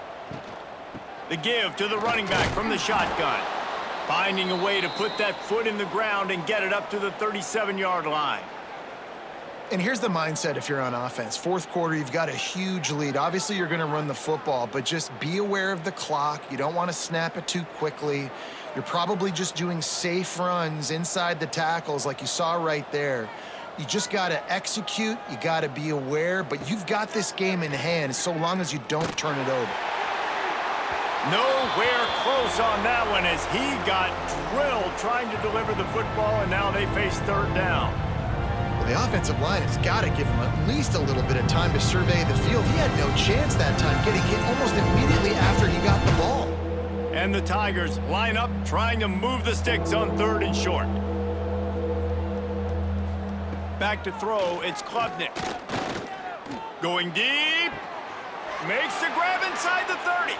The give to the running back from the shotgun. Finding a way to put that foot in the ground and get it up to the 37-yard line.
And here's the mindset if you're on offense. 4th quarter, you've got a huge lead. Obviously, you're going to run the football, but just be aware of the clock. You don't want to snap it too quickly. You're probably just doing safe runs inside the tackles like you saw right there. You just got to execute. You got to be aware, but you've got this game in hand so long as you don't turn it over.
Nowhere close on that one as he got drilled trying to deliver the football, and now they face 3rd down.
Well, the offensive line has got to give him at least a little bit of time to survey the field. He had no chance that time, getting hit almost immediately after he got the ball.
And the Tigers line up trying to move the sticks on 3rd and short. Back to throw, it's Klubnik. Going deep. Makes the grab inside the 30.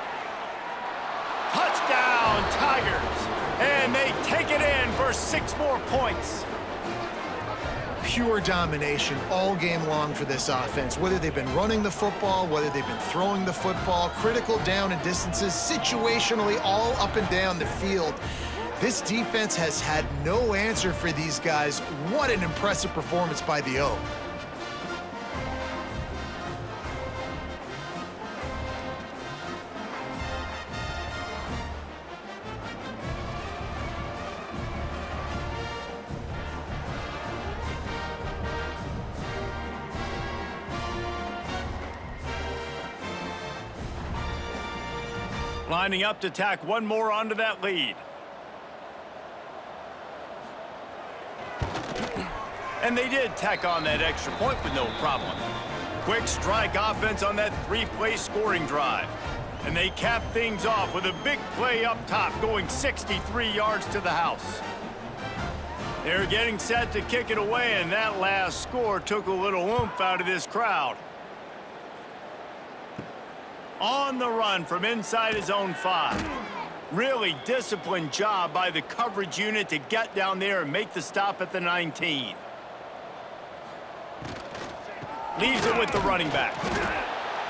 Touchdown, Tigers. And they take it in for 6 more points.
Pure domination all game long for this offense. Whether they've been running the football, whether they've been throwing the football, critical down and distances, situationally all up and down the field. This defense has had no answer for these guys. What an impressive performance by the O.
Lining up to tack one more onto that lead. And they did tack on that extra point with no problem. Quick strike offense on that 3-play scoring drive. And they cap things off with a big play up top, going 63 yards to the house. They're getting set to kick it away, and that last score took a little oomph out of this crowd. On the run from inside his own 5. Really disciplined job by the coverage unit to get down there and make the stop at the 19. Leaves it with the running back.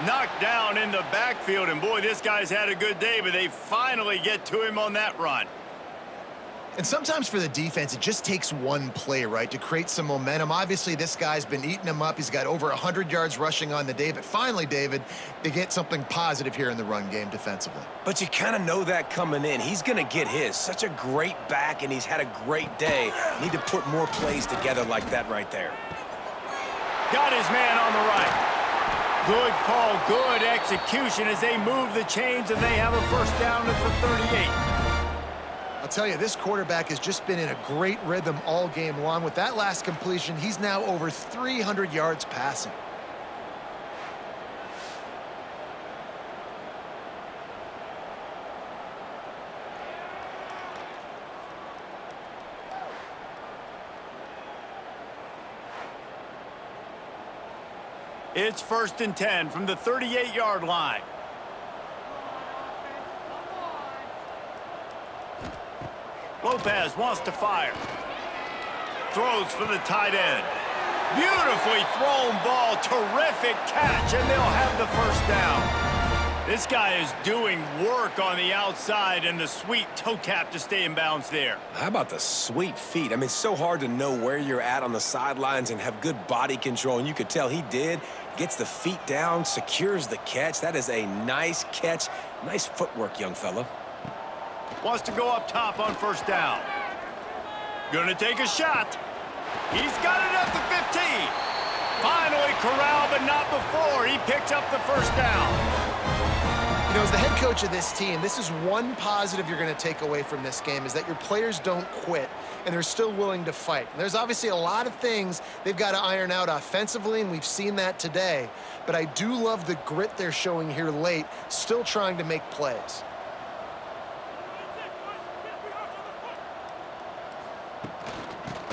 Knocked down in the backfield, and boy, this guy's had a good day, but they finally get to him on that run.
And sometimes for the defense, it just takes one play, right, to create some momentum. Obviously, this guy's been eating him up. He's got over 100 yards rushing on the day. But finally, David, they get something positive here in the run game defensively.
But you kind of know that coming in. He's going to get his. Such a great back, and he's had a great day. Need to put more plays together like that right there.
Got his man on the right. Good call, good execution as they move the chains, and they have a first down at the 38.
I'll tell you, this quarterback has just been in a great rhythm all game long. With that last completion, he's now over 300 yards passing.
It's 1st and 10 from the 38-yard line. Lopez wants to fire. Throws for the tight end. Beautifully thrown ball. Terrific catch, and they'll have the first down. This guy is doing work on the outside, and the sweet toe tap to stay in bounds there.
How about the sweet feet? I mean, it's so hard to know where you're at on the sidelines and have good body control, and you could tell he did. Gets the feet down, secures the catch. That is a nice catch. Nice footwork, young fella.
Wants to go up top on first down. Gonna take a shot. He's got it at the 15. Finally corralled, but not before. He picks up the first down.
You know, as the head coach of this team, this is one positive you're going to take away from this game, is that your players don't quit, and they're still willing to fight. And there's obviously a lot of things they've got to iron out offensively, and we've seen that today. But I do love the grit they're showing here late, still trying to make plays.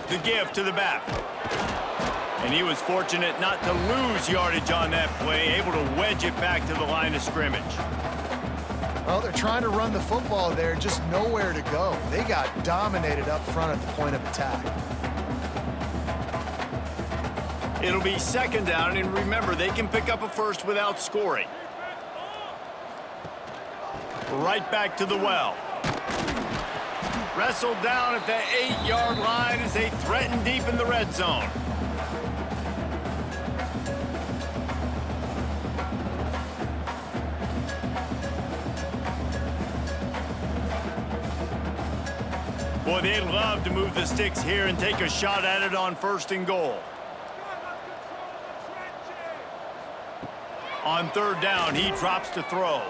The give to the back. And he was fortunate not to lose yardage on that play, able to wedge it back to the line of scrimmage.
Well, they're trying to run the football there, just nowhere to go. They got dominated up front at the point of attack.
It'll be 2nd down, and remember, they can pick up a first without scoring. Right back to the well. Wrestled down at the 8-yard line as they threaten deep in the red zone. Boy, they'd love to move the sticks here and take a shot at it on 1st and goal. On 3rd down, he drops to throw.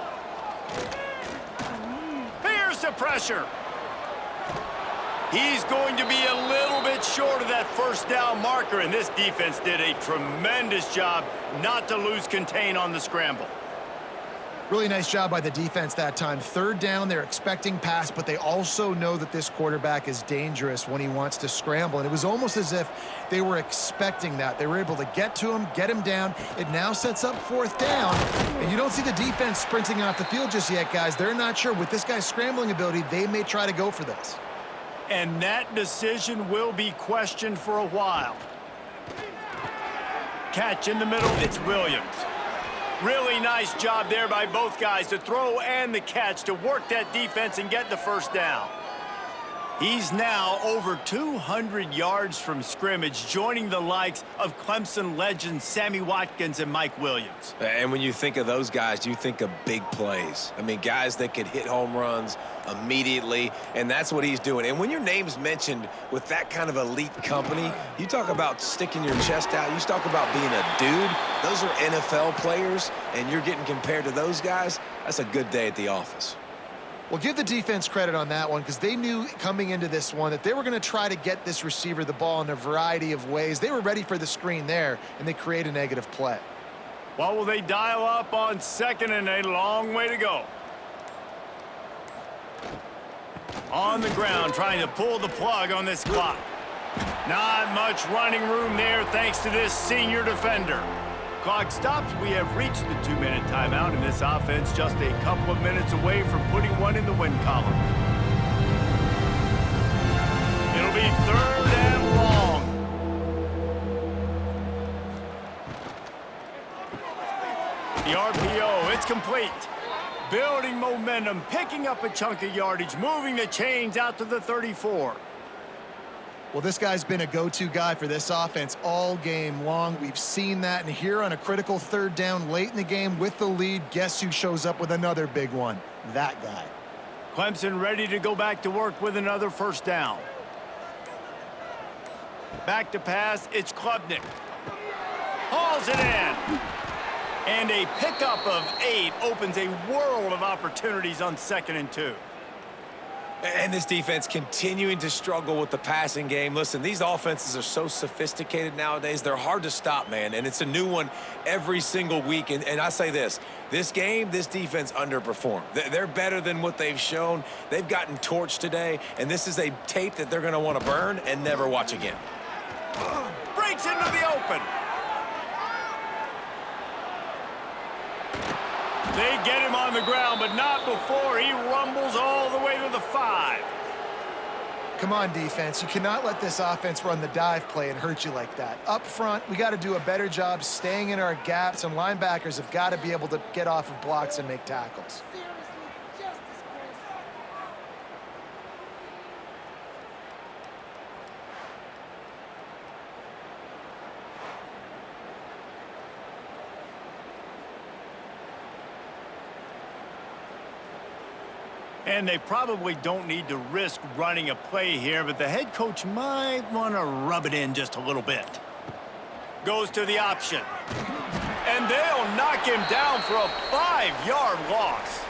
Here's the pressure. He's going to be a little bit short of that first down marker, and this defense did a tremendous job not to lose contain on the scramble.
Really nice job by the defense that time. 3rd down, they're expecting pass, but they also know that this quarterback is dangerous when he wants to scramble. And it was almost as if they were expecting that. They were able to get to him, get him down. It now sets up 4th down. And you don't see the defense sprinting off the field just yet, guys. They're not sure. With this guy's scrambling ability, they may try to go for this.
And that decision will be questioned for a while. Catch in the middle, it's Williams. Really nice job there by both guys, the throw and the catch, to work that defense and get the first down. He's now over 200 yards from scrimmage, joining the likes of Clemson legends Sammy Watkins and Mike Williams.
And when you think of those guys, you think of big plays. I mean, guys that could hit home runs immediately, and that's what he's doing. And when your name's mentioned with that kind of elite company, you talk about sticking your chest out, you talk about being a dude. Those are NFL players, and you're getting compared to those guys. That's a good day at the office.
Well, give the defense credit on that one, because they knew coming into this one that they were going to try to get this receiver the ball in a variety of ways. They were ready for the screen there, and they create a negative play.
Well, will they dial up on 2nd and a long way to go? On the ground, trying to pull the plug on this clock. Not much running room there thanks to this senior defender. Clock stops. We have reached the 2-minute timeout, and this offense just a couple of minutes away from putting one in the win column. It'll be 3rd and long. complete. Building momentum, picking up a chunk of yardage, moving the chains out to the 34.
Well, this guy's been a go-to guy for this offense all game long. We've seen that, and here on a critical third down late in the game with the lead, guess who shows up with another big one? That guy.
Clemson ready to go back to work with another first down. Back to pass, it's Klubnik. Hauls it in. And a pickup of 8 opens a world of opportunities on 2nd and 2.
And this defense continuing to struggle with the passing game. Listen, these offenses are so sophisticated nowadays. They're hard to stop, man, and it's a new one every single week. And I say this game, this defense underperformed. They're better than what they've shown. They've gotten torched today, and this is a tape that they're going to want to burn and never watch again.
Breaks into the open. They get him on the ground, but not before he rumbles all the way to the 5.
Come on, defense. You cannot let this offense run the dive play and hurt you like that. Up front, we got to do a better job staying in our gaps, and linebackers have got to be able to get off of blocks and make tackles.
And they probably don't need to risk running a play here, but the head coach might want to rub it in just a little bit. Goes to the option. And they'll knock him down for a 5-yard loss.